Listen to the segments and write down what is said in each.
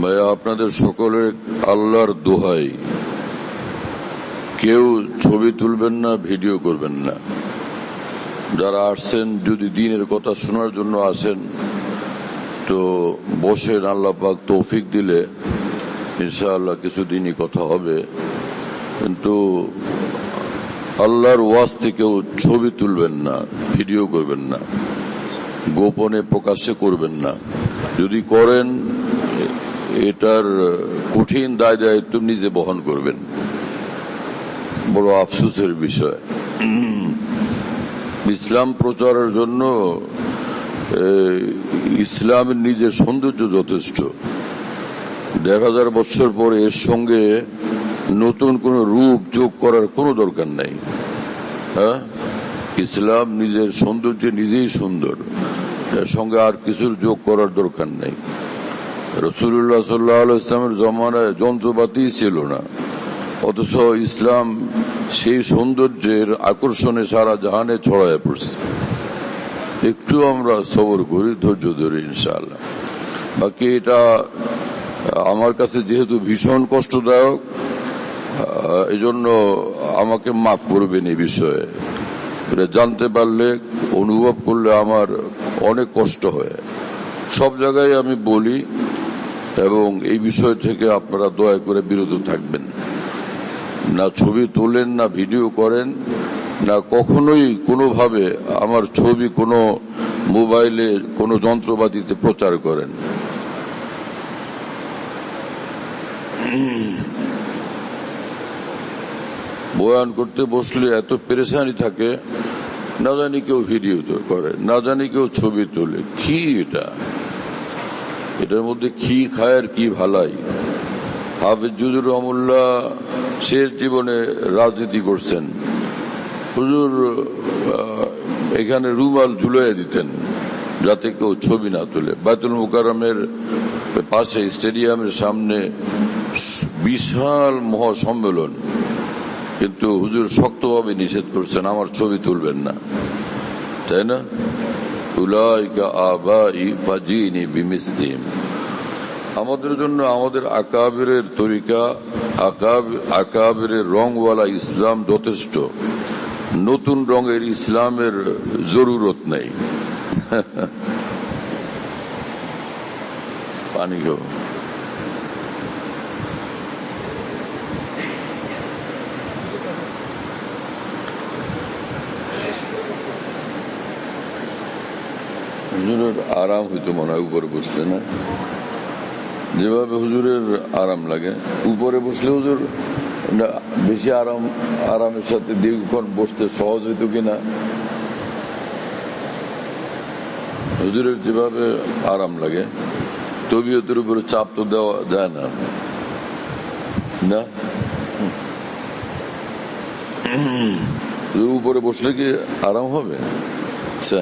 ভাইয়া, আপনাদের সকলের আল্লাহর দোহাই, কেউ ছবি তুলবেন না, ভিডিও করবেন না। যারা আসছেন, যদি দ্বীনের কথা শোনার জন্য আসেন তো বসেন, আল্লাহ পাক তৌফিক দিলে ইনশাআল্লাহ কিছুদিনই কথা হবে। কিন্তু আল্লাহর ওয়াস্তে কেউ ছবি তুলবেন না, ভিডিও করবেন না, গোপনে প্রকাশ্যে করবেন না। যদি করেন এটার কঠিন দায় দায়িত্ব নিজে বহন করবেন। বড় আফসোসের বিষয়। ইসলাম প্রচারের জন্য ইসলামের নিজের সৌন্দর্য যথেষ্ট। ১,৫০০ বছর পরে এর সঙ্গে নতুন কোন রূপ যোগ করার কোনো দরকার নাই। হ্যাঁ, ইসলাম নিজের সৌন্দর্য নিজেই সুন্দর, এর সঙ্গে আর কিছুর যোগ করার দরকার নাই। রাসূলুল্লাহ সাল্লাল্লাহু আলাইহি ওয়াসাল্লামের জমানায় যন্ত্রপাতি ছিল না, অথচ ইসলাম সেই সৌন্দর্যের আকর্ষণে সারা জাহানে ছড়ায় পড়ছে। একটু আমরা সবর করি, ধৈর্য ধরি ইনশাআল্লাহ। বাকি এটা আমার কাছে যেহেতু ভীষণ কষ্টদায়ক, এজন্য আমাকে মাফ করবেন এই বিষয়ে। এটা জানতে পারলে, অনুভব করলে আমার অনেক কষ্ট হয়। সব জায়গায় আমি বলি, এবং এই বিষয় থেকে আপনারা দয়া করে বিরত থাকবেন না। ছবি তোলেন না, ভিডিও করেন না, কখনোই কোনোভাবে আমার ছবি কোনো মোবাইলে কোনো যন্ত্রপাতিতে প্রচার করেন। বয়ান করতে বসলে এত পেরেশানি থাকে, না জানি কেউ ভিডিও করে, না জানি কেউ ছবি তোলে। কি এটার মধ্যে কি খায় আর কি ভালাই? হাফেজ হুজুর রহমুল্লাহ শেষ জীবনে রাজনীতি করছেন। হুজুর এখানে রুমাল ঝুলিয়ে দিতেন যাতে কেউ ছবি না তোলে। বাইতুল মুকাররমের পাশে স্টেডিয়ামের সামনে বিশাল মহাসম্মেলন, কিন্তু হুজুর শক্তভাবে নিষেধ করছেন, আমার ছবি তুলবেন না, তাই না? উলাইকা আবাই ফাজিনি বিমিসলিহিম। আমাদের জন্য আমাদের আকাবিরের তরিকা, আকাবিরের রংওয়ালা ইসলাম যথেষ্ট। নতুন রঙের ইসলামের জরুরত নেই। পানি খাও। হুজুরের আরাম হইতো মনে হয় উপরে বসলে, না? যেভাবে হুজুরের আরাম লাগে, উপরে বসলে হুজুর বেশি আরামের সাথে দীর্ঘক্ষণ বসতে সহজ হইতো কিনা? হুজুরের যেভাবে আরাম লাগে, তবিয়তের উপরে চাপ তো দেওয়া যায় না, না? উপরে বসলে কি আরাম হবে? আচ্ছা,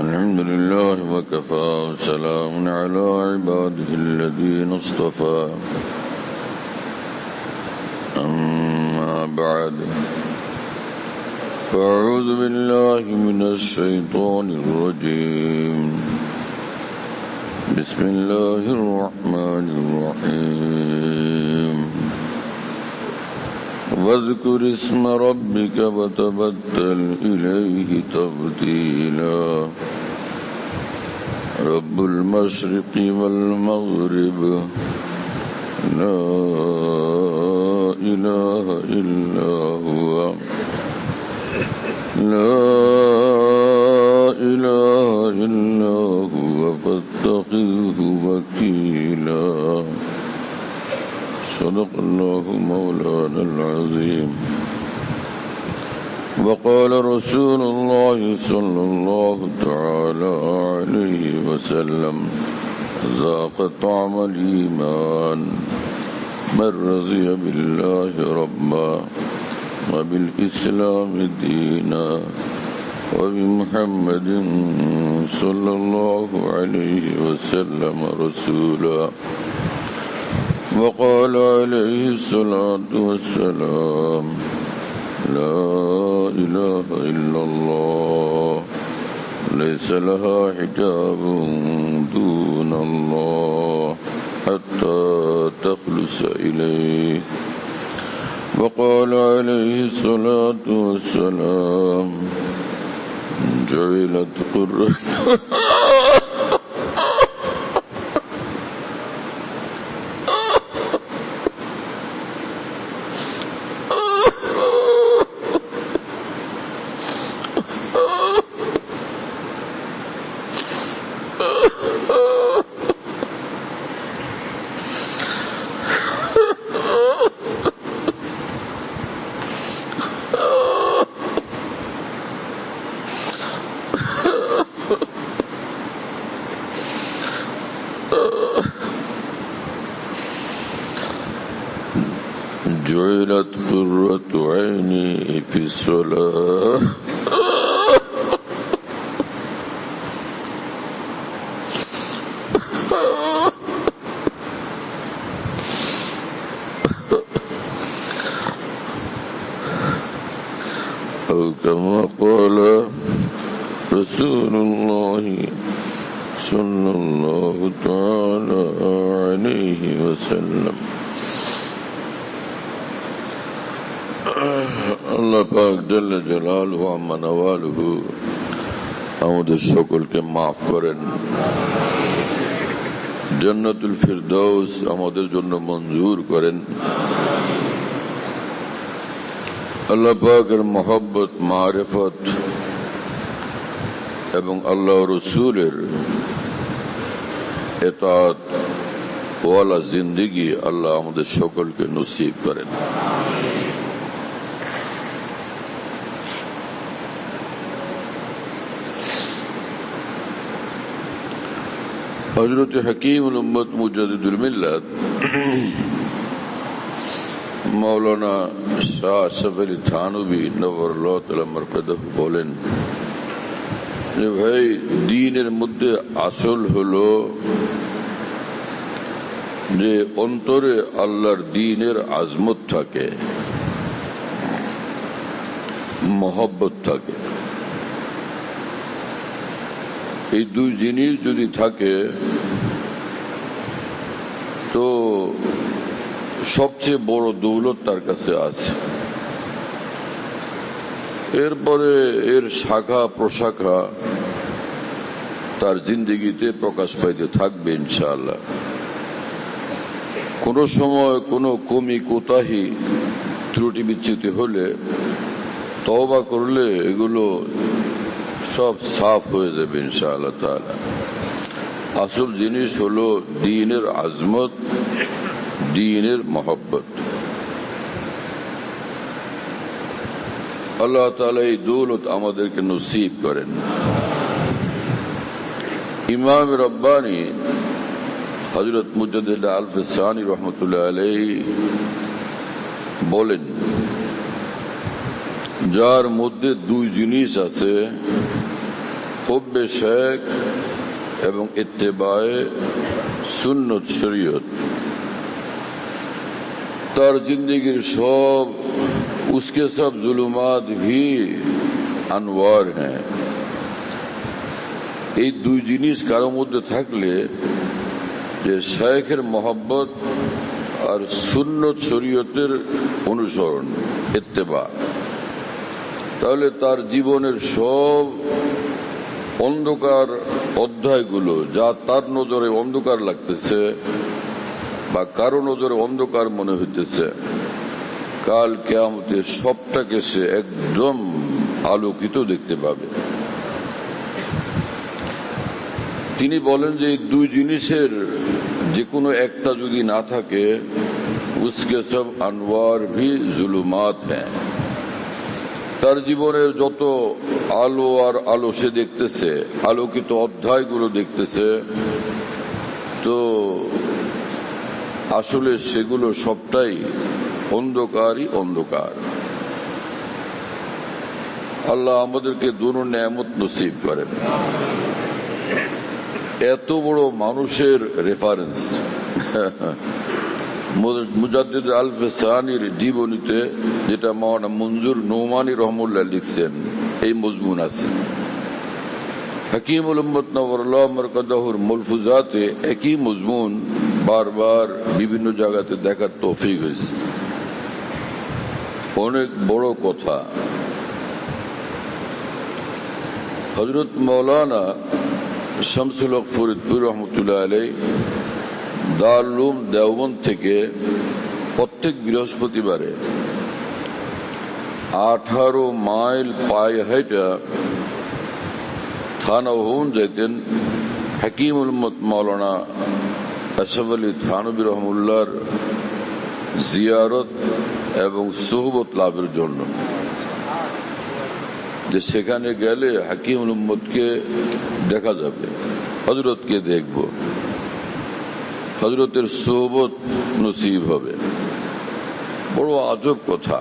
আলহামদুলিল্লাহ ওয়া কাফা ওয়া সালামুন আলা ইবাদিহিল্লাযীনা ইসতাফা। আম্মা বা'দ, ফাআউযু বিল্লাহি মিনাশ শাইতানির রাজীম। বিসমিল্লাহির রাহমানির রাহিম। واذكر اسم ربك وتبتل إليه تبتيلا رب المشرق والمغرب لا إله إلا هو لا إله إلا هو فاتخذه وكيلا صدق الله مولانا العظيم. وقال رسول الله صلى الله تعالى عليه وسلم ذاق طعم الإيمان من رضي بالله ربا وبالإسلام دينا وبمحمد صلى الله عليه وسلم رسولا وقال عليه الصلاة والسلام لا إله إلا الله ليس لها حجاب دون الله حتى تخلص إليه وقال عليه الصلاة والسلام جعلت قرة جعلت قرة عيني في الصلاة أو كما قال رسول الله صلى الله تعالى عليه وسلم আল্লাহ পাক জাল্লা জালালুহু আম্মা নাওয়ালুহু আমাদের সকলকে মাফ করেন, জান্নাতুল ফিরদাউস আমাদের জন্য মঞ্জুর করেন। আল্লাহ পাকের মহব্বত, মারিফত এবং আল্লাহ রসুলের ইতাআত ওয়ালা জিন্দেগি আল্লাহ আমাদের সকলকে নসিব করেন। হযরত হাকিমুল উম্মত মুজাদ্দিদুল মিল্লাত মাওলানা শাহ আশরাফ আলী থানভী নওয়ারুল্লাহ তাআলা মারকাদাহু বলেন যে ভাই, দ্বীনের মধ্যে আসল হলো যে অন্তরে আল্লাহর দ্বীনের আজমত থাকে, মহব্বত থাকে। এই দুই জিনিস যদি থাকে তো সবচেয়ে বড় দৌলত তার কাছে আছে। এরপরে এর শাখা প্রশাখা তার জিন্দেগিতে প্রকাশ পাইতে থাকবে ইনশাআল্লাহ। কোন সময় কোনো কমি কোতাহি ত্রুটি বিচ্যুতি হলে তওবা করলে এগুলো সব সাফ হয়ে যাবে ইনশাআল্লাহ তাআলা। আসল জিনিস হলো দ্বীনের আজমত, দ্বীনের মহব্বত। আল্লাহ তাআলা এই দৌলত আমাদেরকে নসিব করেন। ইমাম রব্বানী হযরত মুজাদ্দিদ আল-ফিসানী রাহমাতুল্লাহ আলাইহি বলেন, যার মধ্যে দুই জিনিস আছে, হুব্বে শেখ এবং ইত্তেবায়ে সুন্নত শরীয়ত, তার जिंदगीर सब उसके सब जुलुमात भी अनवार हैं। এই দুই জিনিস কারোর মধ্যে থাকলে, যে শেখের মহব্বত আর সুন্নত শরীয়তের অনুসরণ, ইত্তেবা, তাহলে তার জীবনের সব অন্ধকার অধ্যায়গুলো যা তার নজরে অন্ধকার লাগতেছে বা কারো নজরে অন্ধকার মনে হইতেছে, কাল কিয়ামতে সবটাকে সে একদম আলোকিত দেখতে পাবে। তিনি বলেন যে এই দুই জিনিসের যে কোনো একটা যদি না থাকে, উসকে সব আনওয়ার ভি জুলুমাত হ্যাঁ। তার জীবনের যত আলো আর আলো সে দেখতেছে, আলোকিত অধ্যায়গুলো দেখতেছে, তো আসলে সেগুলো সবটাই অন্ধকারই অন্ধকার। আল্লাহ আমাদেরকে দুনো নেয়ামত নসিব করেন। এত বড় মানুষের রেফারেন্স মুজাদ্দিদ আল-ফিসানির জীবনীতে, যেটা মাওলানা মঞ্জুর নোমানী রহমুল্লাহ লিখছেন, এই মজমুন আছে। হাকিমুল উম্মত নওয়ারুল্লাহ মারকাদাহুর মুলফুজাতে একই মজমুন বারবার বিভিন্ন জায়গাতে দেখার তৌফিক হয়েছে। অনেক বড় কথা। হযরত মাওলানা শামসুল হক ফরিদপুর রহমতুল্লাহ আলাইহি দারুল উলুম দেওবন্দ থেকে প্রত্যেক বৃহস্পতিবারে 18 মাইল পায়ে হেঁটে থানা হন যাইতেন হাকিমুল উম্মত মাওলানা আশরাফ আলী থানভী রহমতুল্লাহর জিয়ারত এবং সোহবত লাভের জন্য, যে সেখানে গেলে হাকিমুল উম্মতকে দেখা যাবে, হযরতকে দেখব, হযরতের সোহবত নসিব হবে। বড় আজব কথা।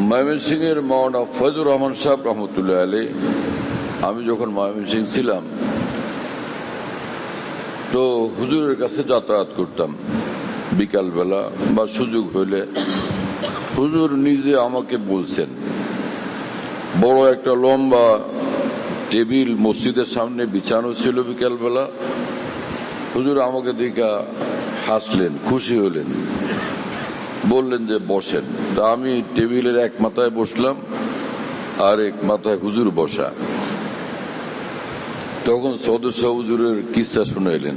ময়মনসিংহ এর মাওলানা ফয়জুর রহমান সাহেব রহমতুল্লাহ আলাইহি, আমি যখন ময়মনসিংহ ছিলাম তো হুজুরের কাছে যাতায়াত করতাম বিকালবেলা বা সুযোগ হইলে। হুজুর নিজে আমাকে বলছেন, বড় একটা লম্বা টেবিল মসজিদের সামনে বিছানো ছিল বিকালবেলা। হুজুর আমাকে দেখে হাসলেন, খুশি হলেন, বললেন যে বসেন। তা আমি টেবিলের এক মাথায় বসলাম, আর এক মাথায় হুজুর বসা। তখন সদস্য হুজুরের কিসা শুনাইলেন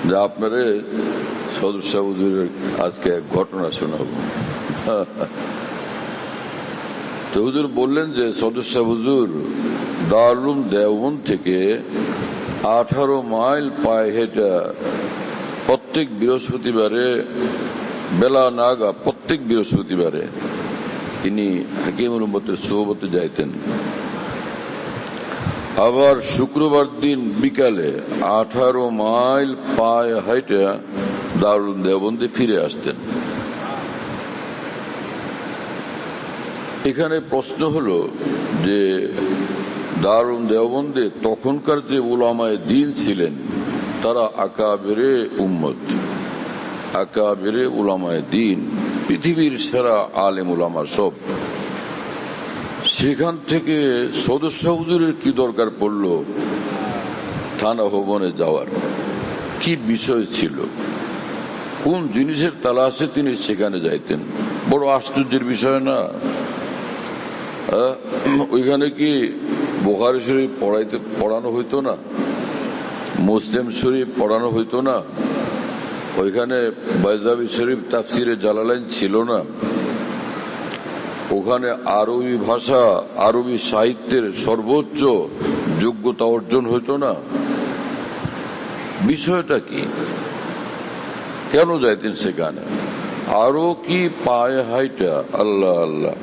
যে আপনারে সদস্য হুজুরের আজকে এক ঘটনা শোনাব। তো হুজুর বললেন যে সদস্য হুজুর দারুল উলুম দেওবন্দ থেকে 18 মাইল পায়ে হেঁটে প্রত্যেক বৃহস্পতিবারে বেলা নাগা প্রত্যেক বৃহস্পতিবারে তিনি হাকিমুল উম্মতের সোহবতে যাইতেন। আবার শুক্রবার দিন বিকালে 18 মাইল পায়ে হেঁটে দারুল উলুম দেওবন্দে ফিরে আসতেন। এখানে প্রশ্ন হলো যে দারুল উলুম দেওবন্দে তখনকার যে উলামায়ে দ্বীন ছিলেন, তারা আকাবেরে উম্মত, আকাবেরে উলামায়ে দ্বীন, পৃথিবীর সেরা আলেম উলামা সব। সেখান থেকে সদস্য হুজুরের কি দরকার পড়লো থানা ভবনে যাওয়ার? কি বিষয় ছিল? কোন জিনিসের তালাশে তিনি সেখানে যাইতেন? বড় আশ্চর্যের বিষয় না? ওইখানে কি বুখারী শরীফ পড়ানো হইতো না? মুসলিম শরীফ পড়ানো হইতো না? ওইখানে বাইজাবি শরীফ তাফসিরে জালালাইন ছিল না? ওখানে আরবি ভাষা, আরবি সাহিত্যের সর্বোচ্চ যোগ্যতা অর্জন হইতো না? বিষয়টা কি? কেন যাইতেন সেখানে? আরো কি পায়ে হাইটা, আল্লাহ আল্লাহ,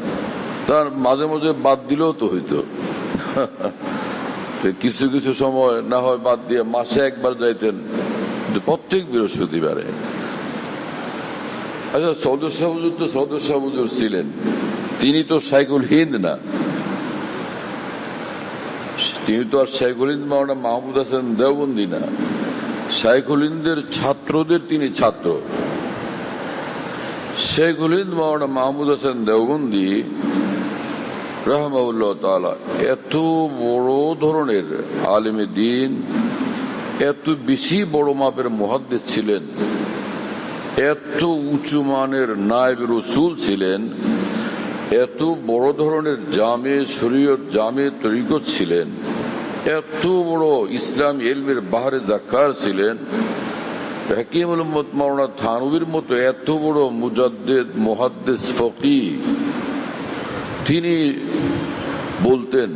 তার মাঝে মাঝে বাদ দিলেও তো হইতো। কিছু কিছু সময় না হয় বাদ দিয়ে মাসে একবার যাইতেন, প্রত্যেক বৃহস্পতিবারে। আচ্ছা, সদস্য হুজুর তো সদস্য হুজুর ছিলেন, তিনি তো শাইখুল হিন্দ না। তিনি তো আর শাইখুল হিন্দ মাওলানা মাহমুদ হাসান দেওবন্দি না। শাইখুল হিন্দের ছাত্রদের তিনি ছাত্র। শাইখুল হিন্দ মাওলানা মাহমুদ হাসান দেওবন্দি রাহমাহুল্লাহ তাআলা এত বড় ধরনের আলেমে দ্বীন, এত বেশি বড় মাপের মুহাদ্দিস ছিলেন, এত উঁচু মানের নায়েব রাসূল ছিলেন, এত বড় ধরনের জামে শরীয়ত, জামে তরিকত ছিলেন, এত বড় ইসলাম ইলমের বাহরে জাকার ছিলেন। হাকিমুল উম্মত মাওলানা থানভীর মতো এত বড় মুজাদ্দিদ, মুহাদ্দিস, ফকিহ, তিনি বলতেন,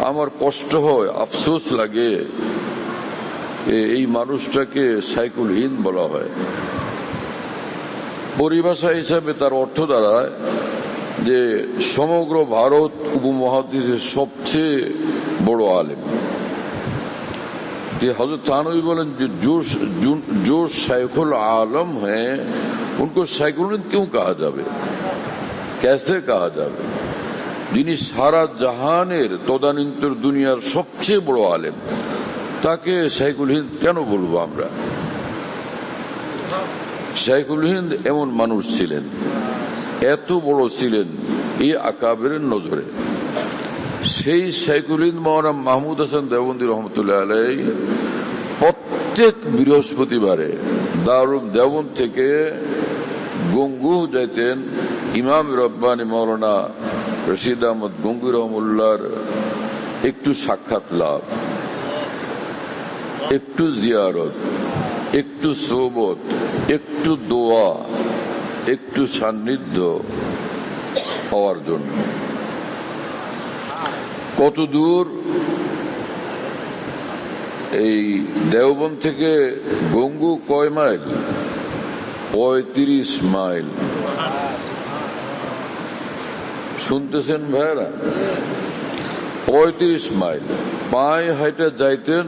আমার কষ্ট হয়, আফসোস লাগে, এই মানুষটাকে শাইখুল হিন্দ বলা হয়। পরিভাষা হিসাবে তার অর্থ দাঁড়ায় যে সমগ্র ভারত উপমহাদেশের সবচেয়ে বড় আলেম। हजरत थानवी बोलें जो शाइखुल आलम हैं उनको शाइखुल हिंद क्यों कहा जाए? कैसे कहा যাবে? যিনি সারা জাহানের তদানীন্তর দুনিয়ার সবচেয়ে বড় আলেম, তাকে শাইখুল হিন্দ কেন বলবো আমরা? শাইখুল হিন্দ এমন মানুষ ছিলেন, এত বড় ছিলেন এই আকাবেরের নজরে। সেই শাইখুল হিন্দ মাওলানা মাহমুদ হাসান দেওবন্দি রহমতুল্লাহ আলাইহি প্রত্যেক বৃহস্পতিবারে দারুল দেওবন্দ থেকে গঙ্গু যাইতেন ইমাম রব্বানি মাওলানা রশিদ আহমদ গঙ্গু রহমুল্লাহর একটু সাক্ষাৎ লাভ, একটু জিয়ারত, একটু সোহবত, একটু দোয়া, একটু সান্নিধ্য হওয়ার জন্য। কত দূর? এই দেওবন্দ থেকে গঙ্গু কয় মাইল? 35 মাইল। শুনতেছেন ভাইরা? 35 মাইল পায়ে হাইটা যাইতেন।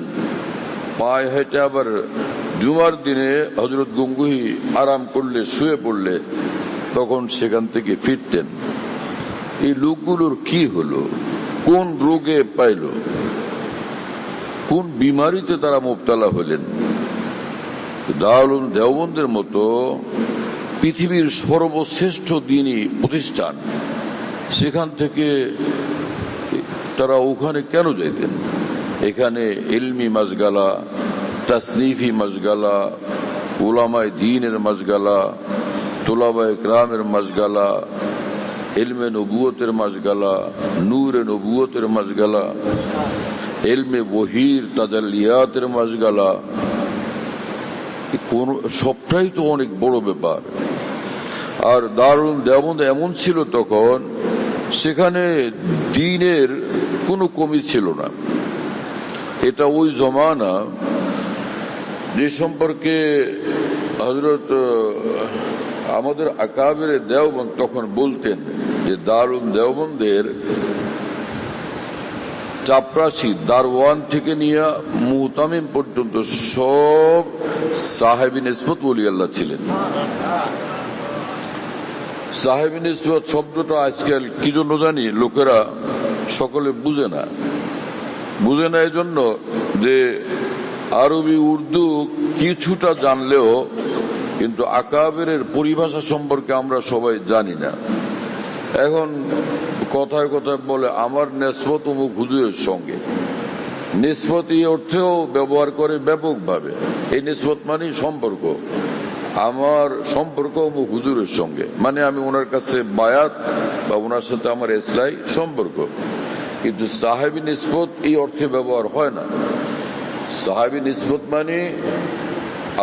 পায়ে হাইটা আবার জুমার দিনে হযরত গঙ্গুহি আরাম করলে, শুয়ে পড়লে তখন সেখান থেকে ফিরতেন। এই লোকগুলোর কি হলো? কোন রোগে পাইল? কোন বিমারিতে তারা মুবতালা হলেন? দারুল দেওবন্দের মতো পৃথিবীর সর্বশ্রেষ্ঠ দ্বীনি প্রতিষ্ঠান, সেখান থেকে তারা ওখানে কেন যাইতেন? এখানে ইলমি মাজগালা, তাসনিফি মাজগালা, উলামায়ে দ্বীনের মাজগালা, তুলাবায়ে কেরামের মাজগালা, ইলমে নবুয়তের মাজগালা, নূরে নবুয়তের মাজগালা, ইলমে ওহীর তাজাল্লিয়াতের মাজগালা, সবটাই তো অনেক বড় ব্যাপার। আর দারুল দেওবন্দ এমন ছিল তখন, সেখানে দ্বীনের কোনো কমি ছিল না। এটা ওই জমানা যে সম্পর্কে হযরত আমাদের আকাবের দেওবন্দ তখন বলতেন যে দারুল দেওবন্দের চাপরাশি দারওয়ান থেকে নিয়ে মুহতামিম পর্যন্ত সব সাহেবি নিসবত ওলি আল্লাহ ছিলেন। সাহেবি নিসবত শব্দটা আজকাল কি জন্য জানি লোকেরা সকলে বুঝে না। এই জন্য যে আরবি উর্দু কিছুটা জানলেও কিন্তু আকাবের পরিভাষা সম্পর্কে আমরা সবাই জানি না। এখন কথায় কথায় বলে আমার নিসবত অমুক হুজুরের সঙ্গে। নিসবত এই অর্থেও ব্যবহার করে ব্যাপকভাবে। এই নিসবত মানে সম্পর্ক, আমার সম্পর্ক অমুক হুজুরের সঙ্গে, মানে আমি ওনার কাছে বায়াত বা ওনার সাথে আমার ইসলাহি সম্পর্ক। কিন্তু সাহেবী নিসবত এই অর্থে ব্যবহার হয় না। সাহেবী নিসবত মানে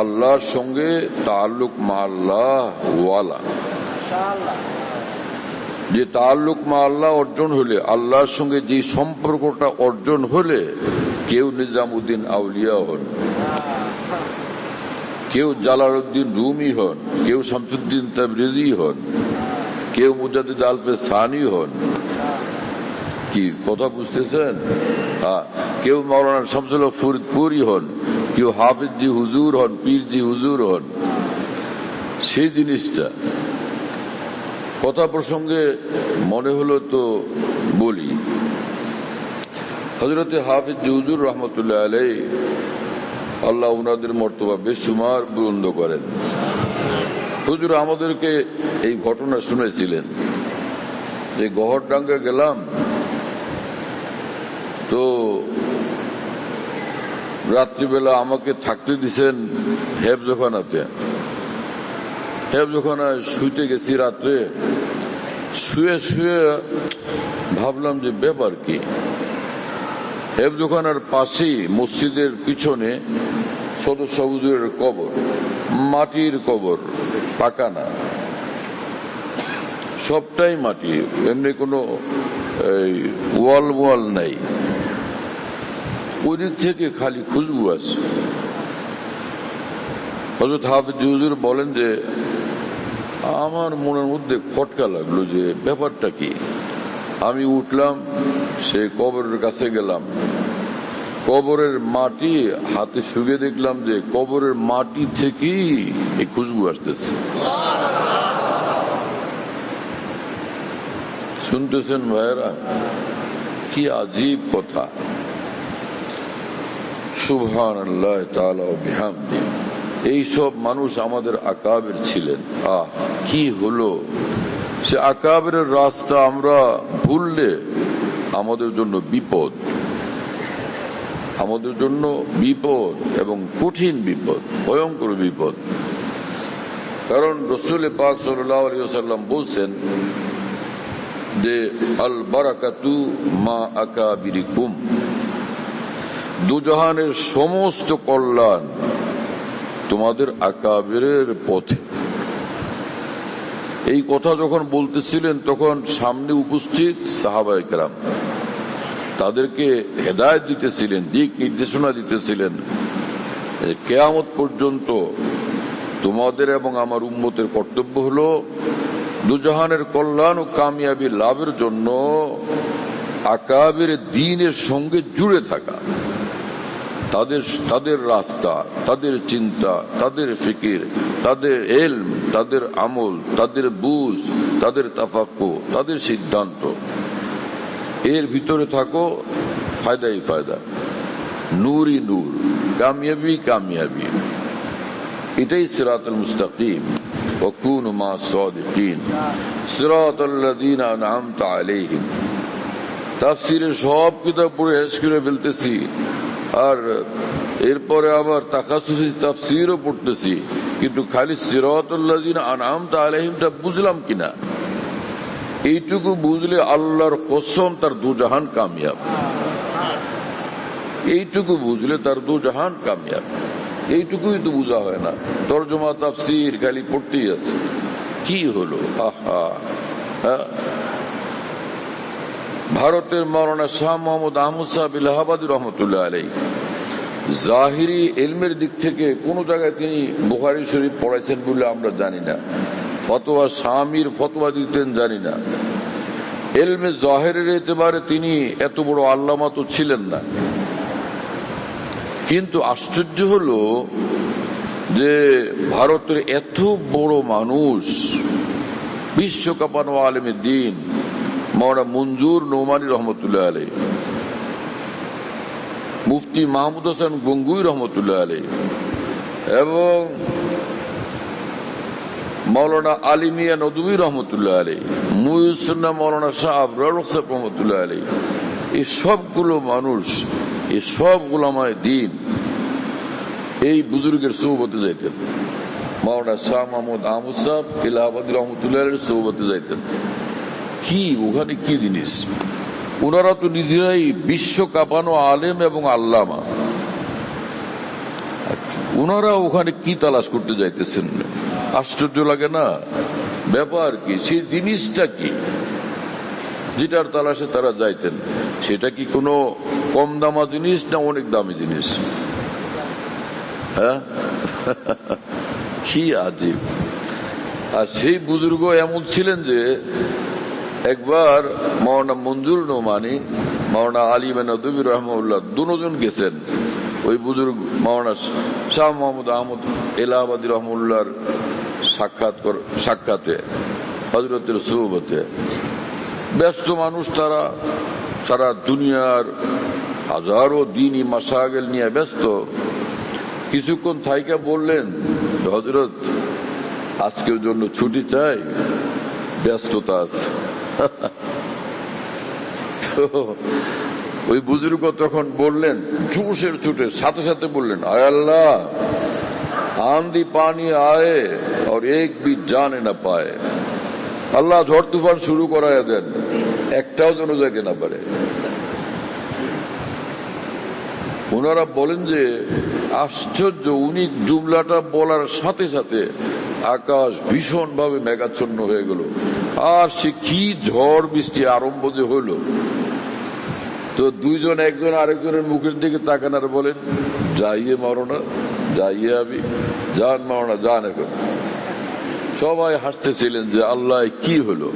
আল্লাহর সঙ্গে তাআল্লুক মা আল্লাহ ওয়ালা, যে তাআল্লুক মা আল্লাহ অর্জন হলে, আল্লাহর সঙ্গে যে সম্পর্কটা অর্জন হলে কেউ নিজামউদ্দিন আউলিয়া হন, কেউ জালালউদ্দিন রুমি হন, কেউ শামসুদ্দিন তাবরিজি হন, কেউ মুজাদ্দিদ আলফে সানি হন। কি কথা বুঝতেছেন? কেউ মাওলানা শামসুল হক ফরিদপুরি হন, কেউ হাফিজ জি হুজুর হন, পীর জি হুজুর হন। সেই জিনিসটা কথা প্রসঙ্গে মনে হলো তো বলি। হযরতে হাফিজ জি হুজুর রহমতুল্লাহ আলাইহি, আল্লাহ উনাদের মর্তবা বেশুমার বুলন্দ করেন। হুজুর আমাদেরকে এই ঘটনা শুনেছিলেন যে গহরডাঙ্গা গেলাম তো রাত্রিবেলা আমাকে থাকতে দিছেন হেফজখানাতে। হেফজখানায় শুইতে গেছি রাত্রে। শুয়ে শুয়ে ভাবলাম যে ব্যাপার কি। হেফজখানার পাশেই মসজিদের পিছনে সদস্য হুজুরের কবর, মাটির কবর, পাকা না, সবটাই মাটি, এমনি কোনো ওয়াল নাই। ওই দিক থেকে খালি খুশবু আছে। হযরত হাফিজ হুজুর বলেন যে আমার মনের মধ্যে খটকা লাগলো যে ব্যাপারটা কি। আমি উঠলাম, সে কবরের কাছে গেলাম। কবরের মাটি হাতে শুয়ে দেখলাম যে কবরের মাটি থেকেই এই খুশবু আসতেছে। শুনতেছেন ভাইরা? কি আজীব কথা। সুবহানাল্লাহ তাআলা ওয়া বিহামদি। এইসব মানুষ আমাদের আকাবের ছিলেন। কি হলো! সে আকাবের রাস্তা আমরা ভুললে আমাদের জন্য বিপদ, আমাদের জন্য বিপদ এবং কঠিন বিপদ, ভয়ঙ্কর বিপদ। কারণ রাসূল পাক সাল্লাল্লাহু আলাইহি ওয়াসাল্লাম বলছেন যে আল বারাকাতু মা আকাবিরিকুম, দুজাহানের সমস্ত কল্যাণ তোমাদের আকাবিরের পথে। এই কথা যখন বলতেছিলেন তখন সামনে উপস্থিত সাহাবায়ে কেরাম তাদেরকে হেদায়েত দিতেছিলেন, দিক নির্দেশনা দিতেছিলেন। কিয়ামত পর্যন্ত তোমাদের এবং আমার উম্মতের কর্তব্য হলো দুজাহানের কল্যাণ ও কামিয়াবি লাভের জন্য আকাবির দ্বীনের সঙ্গে জুড়ে থাকা। তাদের রাস্তা, তাদের চিন্তা, তাদের ফিকির, তাদের ইলম, তাদের আমল, তাদের বুঝ, তাদের তাফাক্কুহ, তাদের সিদ্ধান্ত, এর ভিতরে থাকো, ফায়দাই ফায়দা, নূরই নূর, কামিয়াবি কামিয়াবি। এটাই সিরাতুল মুস্তাকিম। ওয়াকুনু মা সাদিকিন সিরাতাল্লাযীনা আন'আমতা আলাইহিম। তাফসীরের সব কিতাব পড়ে শেষ করে ফেলতেছি, আর এরপরে আবার তাকাসুসি তাফসীরও পড়তেছি, কিন্তু খালি সিরাতাল্লাযীনা আন'আমতা আলাইহিমটা বুঝলাম কিনা। এইটুকু বুঝলে আল্লাহর কসম তার দুজাহান কামিয়াব। এইটুকু বুঝলে তার দুজাহান কামিয়াব। এইটুকুই তো বোঝা হয় না। তরজমা তাফসীর খালি পড়তেই আছে। কি হলো! ভারতের মাওলানা শাহ মোহাম্মদ আহমদ সাহেব ইলাহাবাদী রহমতুল্লাহ আলাইহি জাহিরি ইলমের দিক থেকে কোন জায়গায় তিনি বুখারী শরীফ পড়াইছেন বলে আমরা জানি না। ফতোয়া স্বামীর ফতোয়া দিতেন জানি না। ইলমে জাহিরের এতেবারে তিনি এত বড় আল্লামা তো ছিলেন না। কিন্তু আশ্চর্য হলো যে ভারতের এত বড় মানুষ, বিশ্বকাপানো আলেমে দ্বীন মাওলানা মঞ্জুর নোমানী রহমতুল্লাহ আলাইহি, মুফতি মাহমুদ হাসান গঙ্গুই রহমতুল্লাহ আলাইহি এবং মাওলানা আলী মিয়া নদভী রহমতুল্লাহ আলাইহি, মুহিউস-সুন্নাহ মাওলানা শাহ আবরার সাহেব রহমতুল্লাহ আলাইহি, এই সবগুলো মানুষ, এই সব উলামায়ে দ্বীন এই বুজুর্গের সোহবতে যাইতেন। মাওলানা শাহ মোহাম্মদ আহমদ সাহেব ইলাহাবাদী রহমতুল্লাহ আলাইহির সোহবতে যাইতেন। কি ওখানে কি জিনিস! ওনারা তো নিজেরাই বিশ্ব কাঁপানো আলেম এবং আল্লামা। ওনারা ওখানে কি তালাশ করতে যাইতেছেন? আশ্চর্য লাগে না? ব্যাপার কি? সেই জিনিসটা কি যেটার তালাশে তারা যাইতেন? সেটা কি কোনো কম দামা জিনিস না অনেক দামি জিনিস? হ্যাঁ, কি আজীব! আর সেই বুজুর্গ এমন ছিলেন যে একবার মাওলানা মঞ্জুর নোমানী, মাওলানা আলী মিয়া নদভী রহমাহুল্লাহ দুজন গেছেন ওই বুজুর্গ মাওলানা শাহ মোহাম্মদ আহমদ এলাহাবাদী রহমাহুল্লাহর সাক্ষাতে, হযরতের সোহবতে। ব্যস্ত মানুষ তারা, সারা দুনিয়ার হাজারো দ্বীনি মাসাইল নিয়ে ব্যস্ত। কিছুক্ষণ থাইকা বললেন, হযরত আজকের জন্য ছুটি চাই, ব্যস্ততা আছে। তো ওই বুজুর্গ তখন বললেন জোশের ছুটে সাথে সাথে বললেন, আয় আল্লাহ, आंधी पानी आए और एक भी जाने न पाए। আল্লাহ ঝড় তুফান শুরু করায় দেন, একটাও যেন যেতে না পারে। ওনারা বলেন যে আশ্চর্য, উনি জুমলাটা বলার সাথে সাথে আকাশ ভীষণ ভাবে মেঘাচ্ছন্ন হয়ে গেল। আর সে কি ঝড় বৃষ্টি আরম্ভ যে হইল। তো দুইজন একজন আরেকজনের মুখের দিকে তাকান আর বলেন, যাইয়ে মাওলানা, যাইয়ে আমি, যান মাওলানা, যান এখন। সবাই হাসতেছিলেন যে আল্লাহ কি হলো।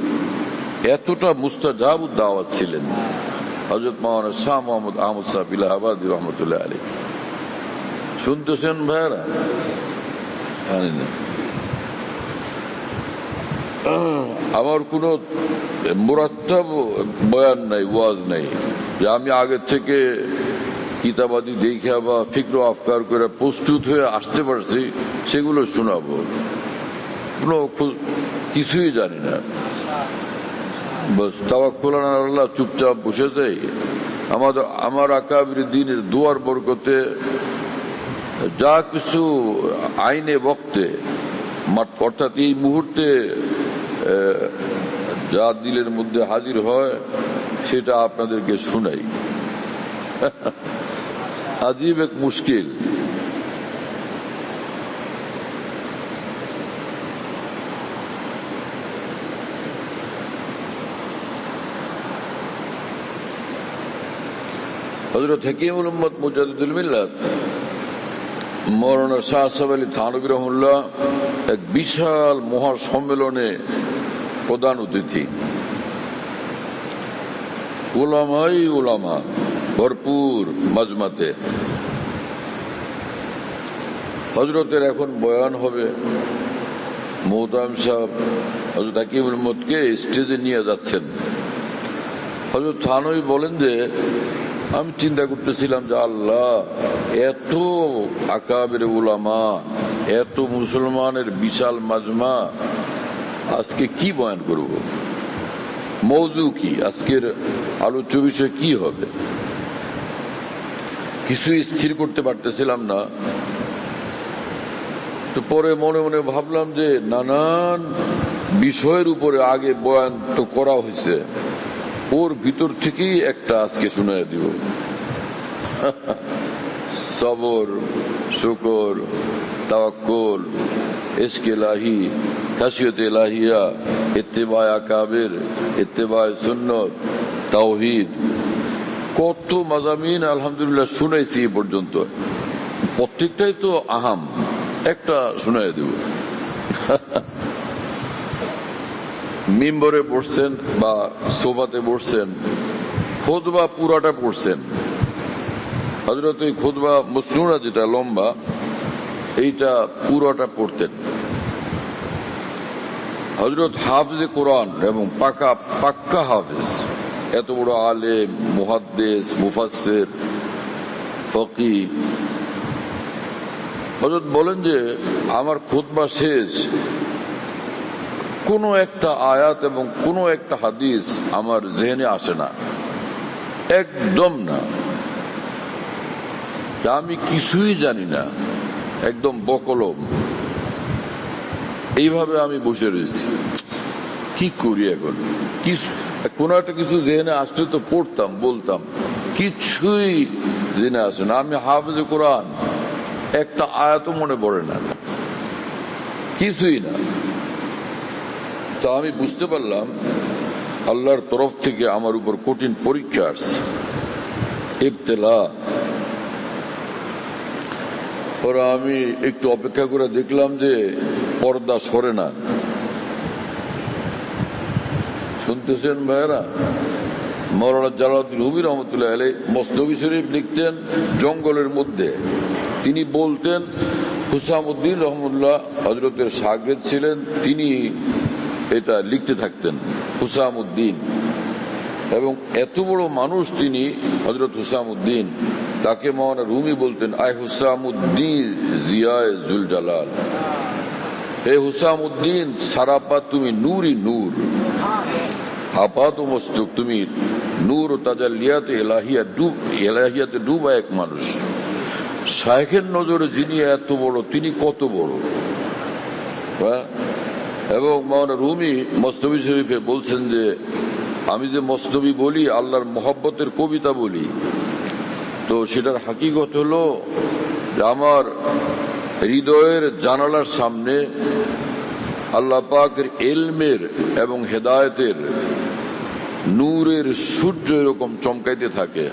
এতটা মুস্তাজাব দাওয়াত ছিলেন হযরত মাওলানা শাহ মোহাম্মদ আহমদ সাহেব ইলাহাবাদী রহমতুল্লাহ আলাইহি। শুনতেছেন ভাইরা? আমার কোনো মুরাত্তাব বয়ান নাই, ওয়াজ নাই যে আমি আগে থেকে কিতাবাদি দেখা বা ফিক্র আফকার করে প্রস্তুত হয়ে আসতে পারছি সেগুলো শোনাবো। কোনো কিছুই জানি না, বাস তাওয়াক্কুল আলা আল্লাহ, চুপচাপ বসে যাই। আমার আকাবির দ্বীনের দুয়ার বরকতে যা কিছু আইনে বক্তে, অর্থাৎ এই মুহূর্তে যা দিলের মধ্যে হাজির হয় সেটা আপনাদেরকে শুনাই। আজীব এক মুশকিল। হযরত হাকিমুল উম্মত মুজাদ্দিদুল মিল্লাত মৌলানা শাহ সাহেব আলী থানভী রহমাতুল্লাহ এক বিশাল মহা সম্মেলনে প্রধান অতিথি, উলামাই উলামা ভরপুর মাজমাতে। হযরতের এখন বয়ান হবে। মোহতারাম সাহেব হযরত হাকিমুল উম্মতকে স্টেজে নিয়ে যাচ্ছেন। হযরত থানভী বলেন যে আমি চিন্তা করতেছিলাম যে আল্লাহ, এত আকাবের উলামা, এত মুসলমানের বিশাল মাজমা, আজকে কি বয়ান করব, মওজু কি, আজকের আলোচ্য বিষয় কি হবে, কিছুই স্থির করতে পারতেছিলাম না। তো পরে মনে মনে ভাবলাম যে নানান বিষয়ের উপরে আগে বয়ান তো করা হয়েছে, ওর ভিতর থেকেই একটা আজকে শুনাই দিব। সবর, শুকর, তাওয়াক্কুল, ইশক ইলাহি, খাশিয়ত ইলাহিয়া, ইত্তেবায়ে আকাবির, ইত্তেবায়ে সুন্নত, তাওহীদ, কত মাযামিন আলহামদুলিল্লাহ শুনাইছি এই পর্যন্ত। প্রত্যেকটাই তো আহাম, একটা শুনাই দেব। মিম্বরে পড়ছেন বা সোফাতে বসছেন, খুতবা পুরাটা পড়ছেন। হযরত এই খুতবা মসনুরা যেটা লম্বা, এইটা পুরাটা পড়তেন। হযরত হাফেজে কোরআন এবং পাক্কা হাফেজ, এত বড় আলেম, মুহাদ্দিস, মুফাসসির, ফকিহ। হযরত বলেন যে আমার খুতবা শেষ, কোন একটা আয়াত এবং কোন একটা হাদিস আমার জেহেনে আসে না, একদম না। আমি কিছুই জানি না, একদম বকলম। এইভাবে আমি বসে রয়েছি, কি করি এখন? কোন একটা কিছু জেহেনে আসলে তো পড়তাম, বলতাম, কিছুই জেনে আসে না। আমি হাফেজে কোরআন, একটা আয়াতও মনে পড়ে না, কিছুই না। তো আমি বুঝতে পারলাম আল্লাহর তরফ থেকে আমার উপর কঠিন পরীক্ষা আসছে, ইবতিলা। ওরা আমি একটু অপেক্ষা করে দেখলাম যে পর্দা সরে না। শুনতেছেন ভাইয়েরা? মাওলানা জালালউদ্দিন রুমি রহমতুল্লাহ আলাইহি মসনবী শরীফ লিখতেন জঙ্গলের মধ্যে। তিনি বলতেন, হুসামউদ্দিন রহমতুল্লাহ হযরতের শাগির্দ ছিলেন, তিনি এটা লিখতে থাকতেন, হুসামউদ্দিন। এবং এত বড় মানুষ তিনি, হযরত হুসামউদ্দিন, তাকে মাওলানা রুমি বলতেন, আয় হুসামউদ্দিন জিয়ায়ে জুল জালাল, হে হুসামউদ্দিন সারাপা তুমি নূরই নূর, আপাত মস্তক তুমি নূর ও তাজাল্লিয়াতে এলাহিয়াতে ডুবা এক মানুষ। শায়েখের নজরে যিনি এত বড়, তিনি কত বড়। এবং মাওলানা রুমি মসনবী শরীফে বলছেন যে আমি যে মসনবী বলি, আল্লাহর মহব্বতের কবিতা বলি, তো সেটার হাকিকত হলো যে আমার হৃদয়ের জানালার সামনে আল্লাহ পাকের ইলমের এবং হেদায়েতের নূরের সূর্য এরকম চমকাইতে থাকে।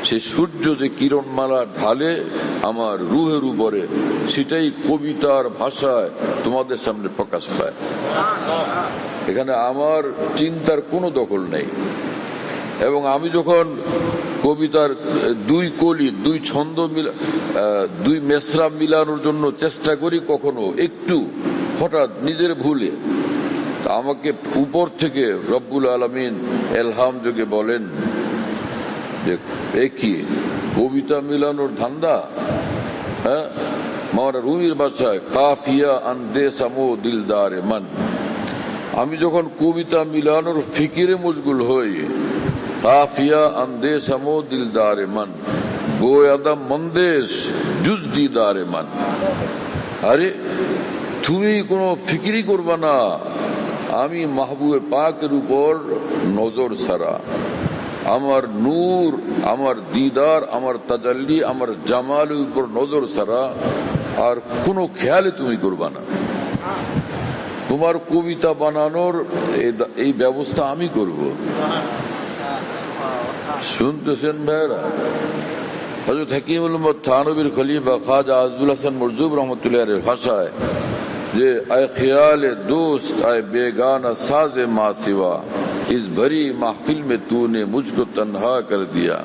সে সূর্য যে কিরণমালা ঢালে আমার রুহের উপরে, সেটাই কবিতার ভাষায় তোমাদের সামনে প্রকাশ পায়। এখানে আমার চিন্তার কোনো দখল নেই। এবং আমি যখন কবিতার দুই কলি, দুই ছন্দ, দুই মেসরা মিলানোর জন্য চেষ্টা করি, কখনো একটু হঠাৎ নিজের ভুলে, আমাকে উপর থেকে রব্বুল আলামিন এলহাম যোগে বলেন যে কি কবিতা মিলানোর ধান্দা, হ্যাঁ? মাওলানা রুমির ভাষায় কাফিয়া আন্দে সামো দিলদারে মন। আমি যখন কবিতা মিলানোর ফিকিরে মশগুল হই, কাফিয়া আন্দে সামো দিলদারে মন, গোয়াদা মন্দেশ জুজ দিদারে মন। আরে তুমি কোনো ফিকিরই করবা না, আমি মাহবুবে পাকের উপর নজর ছাড়া, আমার নূর, আমার দিদার, আমার তাজাল্লি, আমার জামালের উপর নজর ছাড়া আর কোনো খেয়ালে তুমি করবা না। তোমার কবিতা বানানোর এই ব্যবস্থা আমি করব। শুনতেছেন ভাইরা? হযরত হাকিমুল উম্মত থানবীর খলিফা খাজা আজুল হাসান মরজুব রহমতুল্লাহের ভাষায় যে আয় খিয়ালে দোস্ত আয় বেগানা সাজে মা সিवा इस भरी महफिल में तूने मुझको तन्हा कर दिया।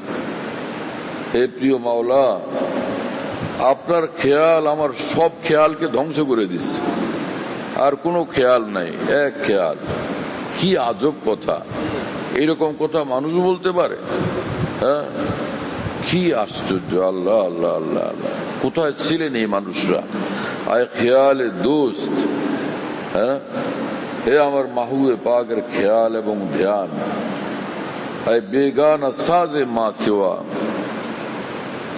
হে প্রিয় মাওলা, আপনার খেয়াল আমার সব খেয়ালকে ধ্বংস করে দিচ্ছে, আর কোনো খেয়াল নাই, এক খেয়াল। কি আজব কথা! এইরকম কথা মানুষ বলতে পারে? হ্যাঁ, কি আশ্চর্য! আল্লাহ আল্লাহ আল্লাহ আল্লাহ, কোথায় ছিলেন এই মানুষরা? আয় খেয়ালে দোস্ত, হ্যাঁ, হে আমার মাহবুবে পাকের খেয়াল এবং ধ্যান, আয় বেগানা সাজে মা সিवा,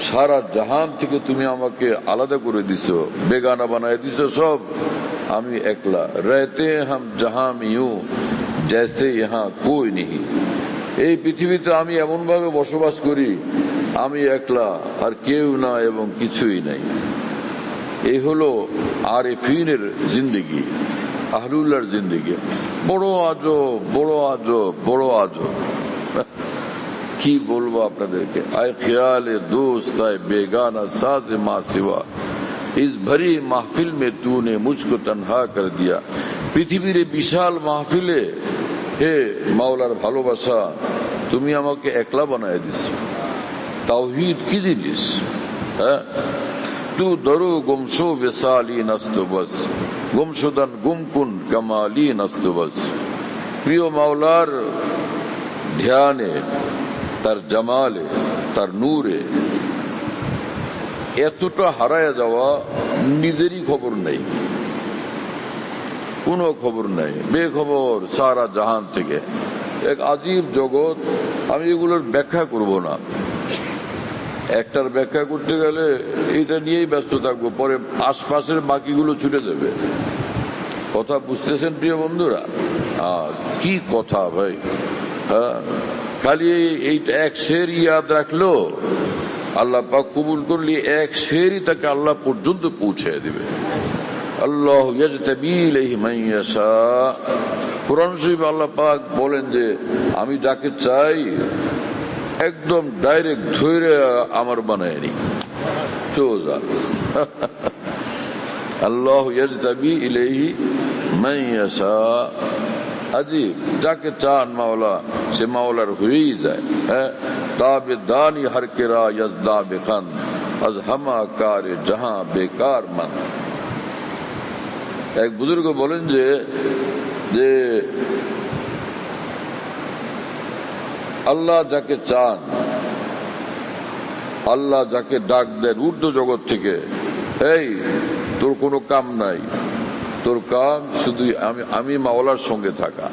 সারা জাহান থেকে তুমি আমাকে আলাদা করে দিছো, বেগানা বানায় দিছো সব, আমি একলা। रहते हम जहां में यूं जैसे यहाँ कोई नहीं। এই পৃথিবীতে আমি এমন ভাবে বসবাস করি, আমি একলা আর কেউ না এবং কিছুই নাই। এই হলো আরেফিনের জিন্দেগি, আহলুল্লাহর জিন্দেগি। বড় আজব, বড় আজব, বড় আজব। কি বলবো আপনাদেরকে? আয় খিয়ালে দোস্ত আয় বেগানা সাজে মা সিवा इस भरी महफिल में तूने मुझको तन्हा कर दिया। পৃথিবীর বিশাল মাহফিলে হে মাওলার ভালোবাসা, তুমি আমাকে একলা বানায় দিছো। তাওহীদ কি জিনিস? হ্যাঁ, তু দরু গুমশো বিসালি নস্তু বস, গুমশুদান গুমকুন কামালি নস্তু বস। প্রিয় মাওলার ধ্যানে, তার জামালে, তার নূরে এতটা হারায় যাওয়া, নিজেরই খবর নেই, কোনো খবর নাই, বেখবর সারা জাহান থেকে। এক আজীব জগৎ। আমি এগুলোর ব্যাখ্যা করব না, একটার ব্যাখ্যা করতে গেলে এইটা নিয়েই ব্যস্ত থাকবো, পরে আশপাশের বাকিগুলো ছুটে যাবে। কথা বুঝতেছেন প্রিয় বন্ধুরা? কি কথা ভাই! হ্যাঁ, খালি এইটা এক শের ইয়াদ রাখলো, আল্লাহ পাক কবুল করলে এক শেরই তাকে আল্লাহ পর্যন্ত পৌঁছে দিবে। আল্লাহ ইয়াজতাবি ইলাইহি মান ইয়াশা। কুরআন শরীফে আল্লাহ পাক বলেন যে আমি যাকে চাই একদম ডাইরেক্ট ধরে আমার বানায় নি, সোজা। আল্লাহ ইয়াজতাবি ইলাইহি মান ইয়াশা। अजीब, जाके चान मावला से मावलार हुई जाए। ताबेदानी हर किरा यजदा बेखन अज हमा कार जहां बेकार मन। एक बुजुर्ग बोलें जे আল্লাহ যাকে চান, আল্লাহ যাকে ডাক দেন ঊর্ধ্ব জগৎ থেকে, এই তোর কোনো কাম নাই, তোর কাম শুধু আমি মাওলার সঙ্গে থাকা,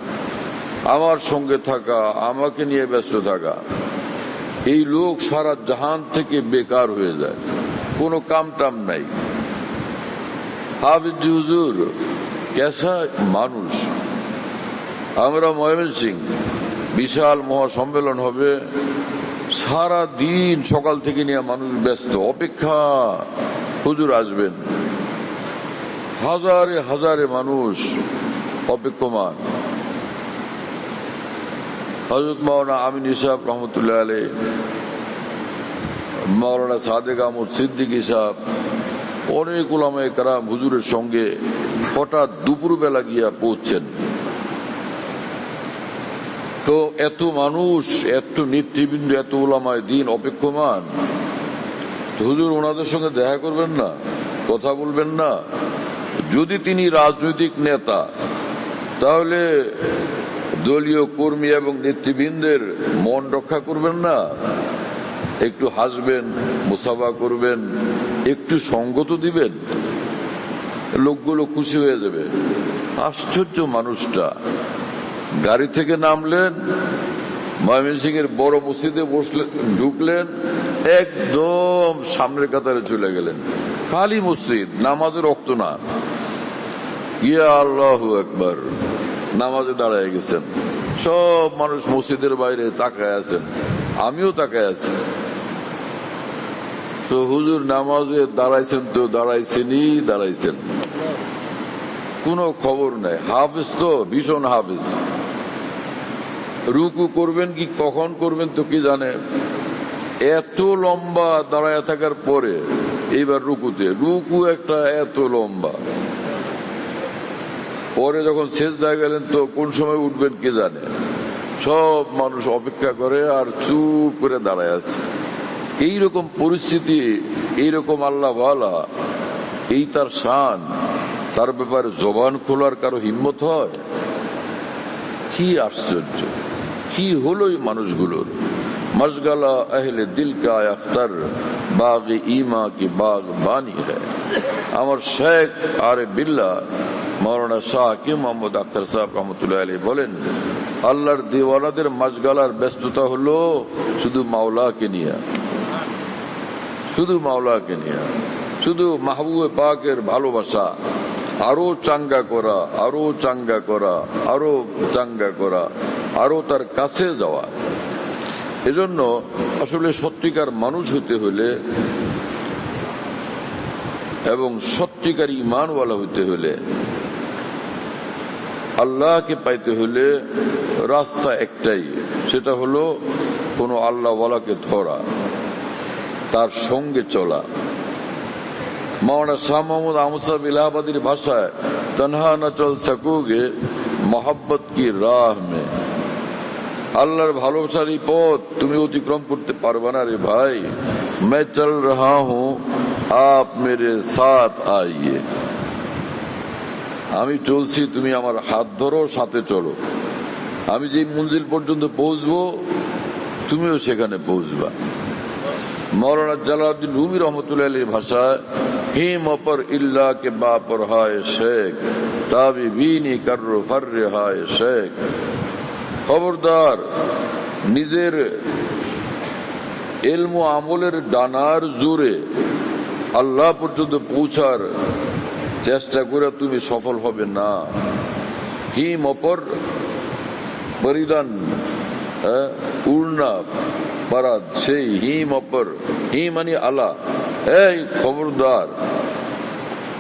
আমার সঙ্গে থাকা, আমাকে নিয়ে ব্যস্ত থাকা। এই লোক সারা জাহান থেকে বেকার হয়ে যায়, কোনো কাম টাম নাই। হাফিজ হুজুর কেসা মানুষ! আমরা ময়মনসিংহ বিশাল মহাসম্মেলন হবে, সারা দিন সকাল থেকে নিয়ে মানুষ ব্যস্ত, অপেক্ষা হুজুর আসবেন। হাজারে হাজারে মানুষ অপেক্ষমান। হযরত মাওলানা আমিন সাহেব রহমতুল্লাহ আলাইহি, মাওলানা সাদেক আহমদ সিদ্দিকী সাহেব, অনেক উলামায়ে কেরাম হুজুরের সঙ্গে হঠাৎ দুপুরবেলা গিয়া পৌঁছছেন। তো এত মানুষ, এত নেতৃবৃন্দ, এত উলামায়ে দ্বীন অপেক্ষমান, হুজুর ওনাদের সঙ্গে দেখা করবেন না, কথা বলবেন না? যদি তিনি রাজনৈতিক নেতা, তাহলে দলীয় কর্মী এবং নেতৃবৃন্দের মন রক্ষা করবেন না? একটু হাসবেন, মুসাফা করবেন, একটু সঙ্গত দিবেন, লোকগুলো খুশি হয়ে যাবে। আশ্চর্য মানুষটা। গাড়ি থেকে নামলেন, ময়মনসিংহের বড় মসজিদে বসলেন, ঢুকলেন, একদম সামনের কাতারে চলে গেলেন। খালি মসজিদ, নামাজের রক্ত না। ইয়া আল্লাহু আকবার, নামাজে দাঁড়ায় গেছেন। সব মানুষ মসজিদের বাইরে তাকায় আছেন, আমিও তাকায় আছি। তো হুজুর নামাজে দাঁড়াইছেন, তো দাঁড়াইছেন, কোনো খবর নাই। হাফেজ তো ভীষণ হাফেজ। রুকু করবেন কি কখন করবেন তো কি জানে। এত লম্বা দাঁড়ায় থাকার পরে এইবার রুকু একটা এত লম্বা, পরে যখন সেজদায় গেলেন তো কোন সময় উঠবেন কে জানে। সব মানুষ অপেক্ষা করে আর চুপ করে দাঁড়ায় আছে। এইরকম পরিস্থিতি, এইরকম আল্লাহ ওয়ালা, এই তার শান, তার ব্যাপারে জবান খোলার কারো হিম্মত হয়? কি আশ্চর্য, কি হলো এই মানুষগুলোর। মশগালা আহলে দিল কা আখতার, বাগ ইমা কি বাগ বানি হ্যায়। আমার শেখ আরে বিল্লাহ মৌলানা শাহ কি মোহাম্মদ আখতার সাহেব রহমতুল্লাহ আলাইহি বলেন, আল্লাহর দিওয়ানাদের মশগালার ব্যস্ততা হলো শুধু মাওলাকে নিয়ে, শুধু মাওলাকে নিয়ে, শুধু মাহবুবে পাকের ভালোবাসা, আরো চাঙ্গা করা, আরো চাঙ্গা করা, আরো চাঙ্গা করা, আরো তার কাছে যাওয়া। এজন্য আসলে সত্যিকার মানুষ হতে হলে এবং সত্যিকার ঈমানওয়ালা হতে হলে, আল্লাহকে পাইতে হলে রাস্তা একটাই, সেটা হলো কোন আল্লাহওয়ালাকে ধরা, তার সঙ্গে চলা। मौलाना शाह मोहम्मद अहमद साहब इलाहाबादी भाषाয় तन्हा न चल सकोगे मोहब्बत की राह में। আল্লাহর ভালোবাসার এই পথ তুমি অতিক্রম করতে পারবে না রে ভাই। मैं चल रहा हूं आप मेरे साथ आइए। আমি চলছি, তুমি আমার হাত ধরো, সাথে চলো। আমি যে মঞ্জিল পর্যন্ত পৌঁছবো তুমিও সেখানে পৌঁছবা। मौलाना जलालुद्दीन रूमी रहमतुल्लाह अलैहि भाषाয় हिम पर इल्ला के बापर हाय शेख ताबी बीनी कर्र फर्र हाय शेख। খবরদার, নিজের ইলম ও আমলের ডানার জোরে আল্লাহ পর্যন্ত পৌঁছার চেষ্টা করে তুমি সফল হবে না। হিম অপর পরিধান, উড়না পারাদ, সেই হিম অপর, হিম মানে আলা। এই খবরদার,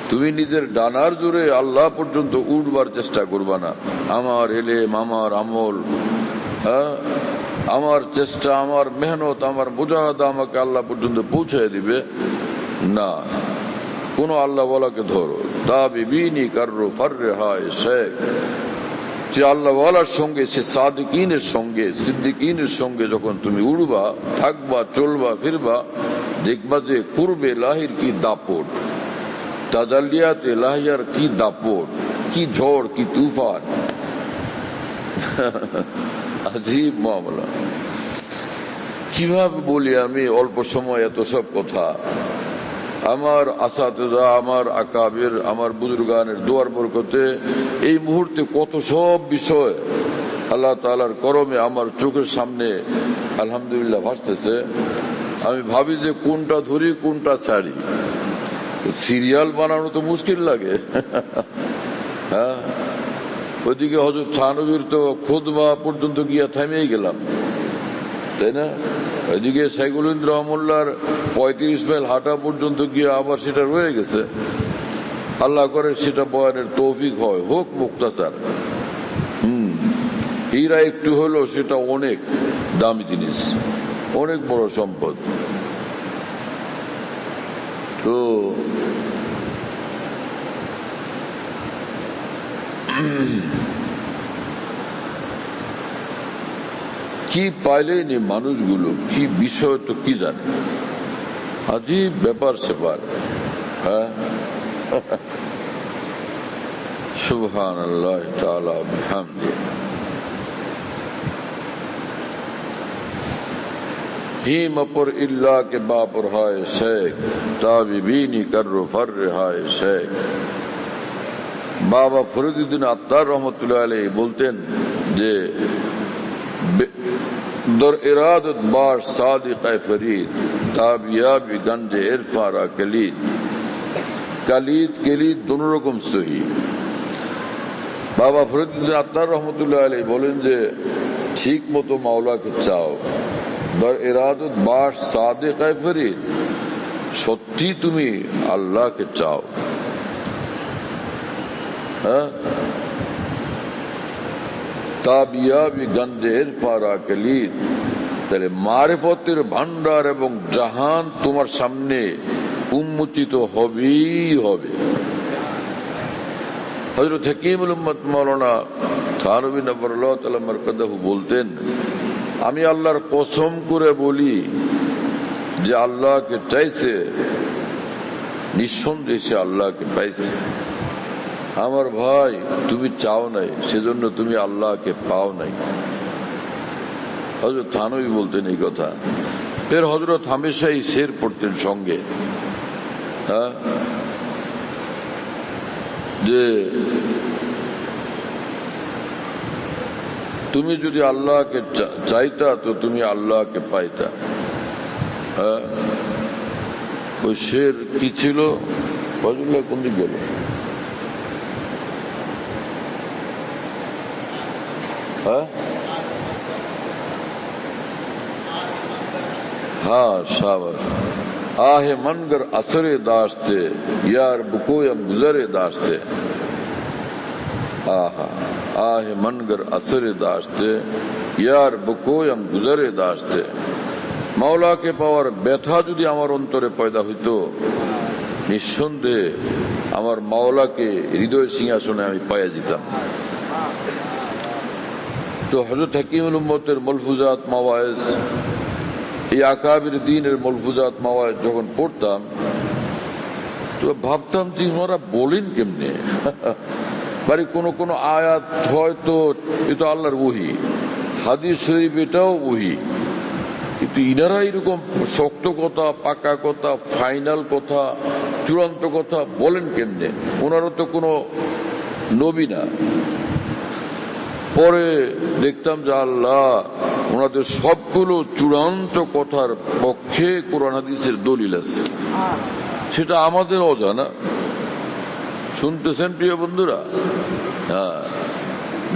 তুমি নিজের ডানার জোরে আল্লাহ পর্যন্ত উঠবার চেষ্টা করবা না। আমার এলেম, আমার আমল, আমার চেষ্টা, আমার মেহনত, আমার মুজাহাদা আমাকে আল্লাহ পর্যন্ত পৌঁছায় দিবে না। কোন আল্লাহ ওয়ালাকে ধরো, তাবিবিনি কাররু ফাররে হায় শেখ। যে আল্লাহ ওয়ালার সঙ্গে, সে সাদিকিনের সঙ্গে, সিদ্দিকিনের সঙ্গে যখন তুমি উড়বা, থাকবা, চলবা, ফিরবা, দেখবা যে পূর্বে লাহির কি দাপট, তাজাল্লিয়াতে লাহিয়ার কি দাপট, কি ঝড়, কি তুফান। আজীব মামলা। কিভাবে বলি আমি অল্প সময় এত সব কথা। আমার আসাতেজা, আমার আকাবির, আমার বুজুর্গানের দোয়ার বরকতে এই মুহূর্তে কত সব বিষয় আল্লাহ তাআলার করমে আমার চোখের সামনে আলহামদুলিল্লাহ ভাসতেছে। আমি ভাবি যে কোনটা ধরি কোনটা ছাড়ি। সিরিয়াল বানানো তো মুশকিল লাগে। হ্যাঁ, ওইদিকে হযরত থানবীর তো খুতবা পর্যন্ত গিয়া থামিয়ে গেলাম, তাই না? ওইদিকে সাইকুলুদ্দিন রহমুল্লাহর 35 মাইল হাঁটা পর্যন্ত গিয়ে আবার সেটা রয়ে গেছে। আল্লাহ করে সেটা বয়ানের তৌফিক হয়, হোক মুক্তাসার। হীরা একটু হলো সেটা অনেক দামি জিনিস, অনেক বড় সম্পদ। তো কি পাইলেনি মানুষগুলো, কি বিষয় তো কি জানে। আজীব ব্যাপার সেপার। হ্যাঁ, সুবহানাল্লাহ তাআলা বিহামদি। হিম অপর ইল্লা কে বাপর হায় শেখ, তাবিবিনী কর্র ফর হায় শেখ। বাবা ফরিদুদ্দিন আত্তার রহমতুল্লাহ আলাইহি বলতেন যে দর ইরাদত বার সাদিকায়ে ফরিদ, তাবিয়াবি গঞ্জে ইরফারা কলিদ। কালিদ কেলিদ দোনো রকম সহি। বাবা ফরিদুদ্দিন আত্তার রহমতুল্লাহ আলাইহি বলেন যে ঠিক মতো মাওলাকে চাও, দর ইরাদত বার সাদিকায়ে ফরিদ, সত্যি তুমি আল্লাহকে চাও। তাবিয়াবি গঞ্জে ইরফারা কলিদ, তাহলে মারিফতের ভান্ডার এবং জাহান তোমার সামনে উন্মোচিত হবেই হবে। হযরত হাকিমুল উম্মত মাওলানা থানভী নওয়ারুল্লাহ তাআলা মারকাদাহু বলতেন, আমি আল্লাহর কসম করে বলি যে আল্লাহকে চাইছে নিঃসন্দেহে সে আল্লাহকে পাইছে। আমার ভাই, তুমি চাও নাই, সেজন্য তুমি আল্লাহকে পাও নাই। হযরত থানভী বলতেন এই কথা। ফের হযরত হামেশাই শের পড়তেন সঙ্গে, যে তুমি যদি আল্লাহকে চাইতা তো তুমি আল্লাহকে পাইতা। ওই শের কি ছিল? ফজলুল্লাহ কোন দিক গেল? हाँ शाबाश। आहे मनगर असरे दास्ते यार बुकोयम गुजरे दास्ते। आहा आहे मनगर असरे दास्ते यार बुकोयम गुजरे दास्ते। মাওলাকে পাওয়ার ব্যথা যদি আমার অন্তরে পয়দা হইতো, নিঃসন্দেহে আমার মাওলাকে হৃদয় সিংহাসনে আমি পাইয়া যেতাম। তো হযরত হাকিমুল উম্মতের মলফুজাত মাওয়াইজ, এই আকাবির দ্বীনের মলফুজাত মাওয়াইজ যখন পড়তাম তো ভাবতাম যে ওনারা বলেন কেমনে। বাড়ি কোন আয়াত হয়তো এটা আল্লাহর ওহী, হাদিস শরীফ এটাও ওহী, কিন্তু ইনারা এরকম শক্ত কথা, পাকা কথা, ফাইনাল কথা, চূড়ান্ত কথা বলেন কেমনে? ওনারা তো কোনো নবী না। পরে দেখতাম যে আল্লাহ ওনাদের সবগুলো চূড়ান্ত কথার পক্ষে কোরআন হাদিসের দলিল আছে, সেটা আমাদের অজানা। শুনতেছেন প্রিয় বন্ধুরা? হ্যাঁ,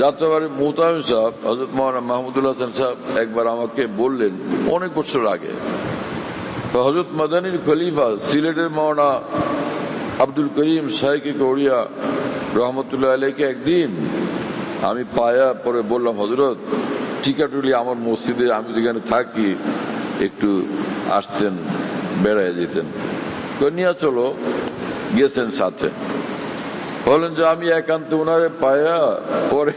যাত্রাবাড়ি মোহতামিম সাহেব হযরত মাওলানা মাহমুদুল হাসান সাহেব একবার আমাকে বললেন অনেক বছর আগে, হযরত মাদানীর খলিফা সিলেটের মাওলানা আব্দুল করিম শাইখ কৌড়িয়া রহমতুল্লাহ আলাইহিকে একদিন আমি পায়া পরে বললাম, হযরত টিকাটুলি আমার মসজিদে, আমি যেখানে থাকি একটু আসতেন, বেড়ায় যেতেন, নিয়ে চলো। গেছেন সাথে। বলেন যে আমি একান্তে ওনারে পায়া পরে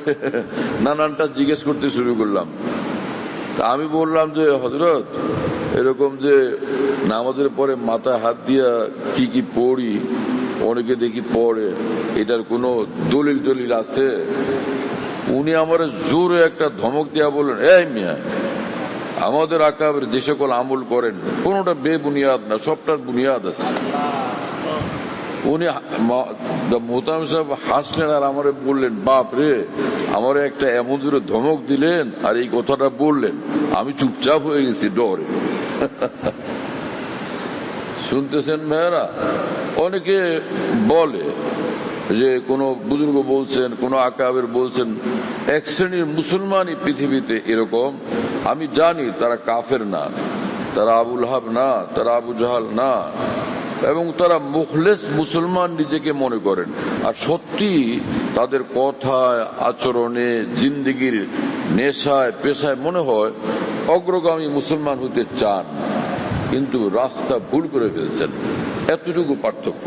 নানানটা জিজ্ঞেস করতে শুরু করলাম। আমি বললাম যে হযরত এরকম যে নামাজের পরে মাথায় হাত দিয়া কি কি পড়ি, অনেকে দেখি পড়ে, এটার কোনো দলিল আছে? উনি আমার জোরে একটা ধমক দিয়া বললেন, এই মিয়া, আমাদের আকাবের যে সকল আমল করেন কোনটা বেবুনিয়াদ না, সবটার বুনিয়াদ আছে। উনি মোহতামিম সাহেব হাসলেন আর আমারে বললেন, বাপ রে, আমার একটা এমন জোরে ধমক দিলেন আর এই কথাটা বললেন, আমি চুপচাপ হয়ে গেছি ডরে। শুনতেছেন ভাইয়েরা? অনেকে বলে যে কোন বুজুর্গ বলছেন, কোন আকাবের বলছেন, এক শ্রেণীর মুসলমানই পৃথিবীতে এরকম, আমি জানি তারা কাফের না, তারা আবু লাহাব না, তারা আবু জাহাল না, এবং তারা মুখলেস মুসলমান নিজেকে মনে করেন, আর সত্যি তাদের কথায়, আচরণে, জিন্দেগির নেশায়, পেশায় মনে হয় অগ্রগামী মুসলমান হতে চান, কিন্তু রাস্তা ভুল করে ফেলছেন। এতটুকু পার্থক্য,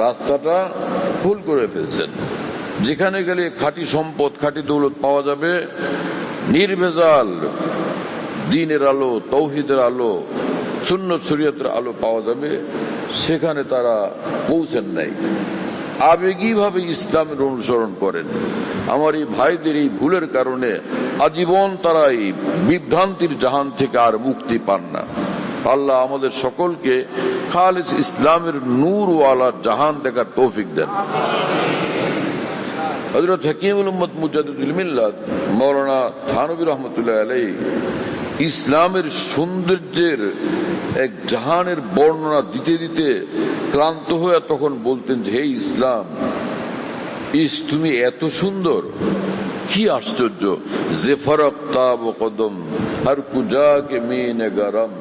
রাস্তাটা ভুল করে ফেলছেন। যেখানে গেলে খাঁটি সম্পদ, খাঁটি দৌলত পাওয়া যাবে, নির্ভেজাল দ্বীনের আলো, তাওহীদের আলো, সুন্নত শরীয়তের আলো পাওয়া যাবে, সেখানে তারা পৌঁছেন নাই। আবেগী ভাবে ইসলামের অনুসরণ করেন। আমার এই ভাইদের এই ভুলের কারণে আজীবন তারা এই বিভ্রান্তির জাহান থেকে আর মুক্তি পান না। আল্লাহ আমাদের সকলকে খালিস ইসলামের নূরওয়ালা জাহান দেখার তৌফিক দেন। হযরত হাকিমুল উম্মত মুজাদ্দিদুল মিল্লাত মাওলানা থানভী রহমতুল্লাহ আলাইহি ইসলামের সৌন্দর্যের এক জাহানের বর্ণনা দিতে দিতে ক্লান্ত হয়ে তখন বলতেন যে, হে ইসলাম, তুমি এত সুন্দর, কি আশ্চর্য, যে ফরক তাব কদম হর কুজা কে মিনে গরম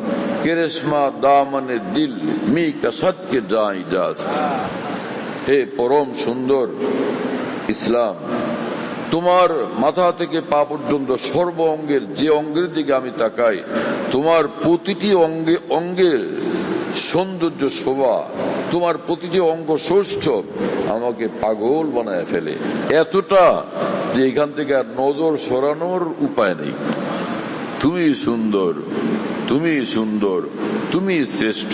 কেরেশমা দামনে দিল মি কসদ কে যাই যাস। হে পরম সুন্দর ইসলাম, তোমার মাথা থেকে পা পর্যন্ত সর্ব অঙ্গের যে অঙ্গের দিকে আমি তাকাই, তোমার প্রতিটি অঙ্গের সৌন্দর্য শোভা, তোমার প্রতিটি অঙ্গ সৌষ্ঠব আমাকে পাগল বানায় ফেলে, এতটা যে এখান থেকে আর নজর সরানোর উপায় নেই। তুমি সুন্দর, তুমি সুন্দর, তুমি শ্রেষ্ঠ,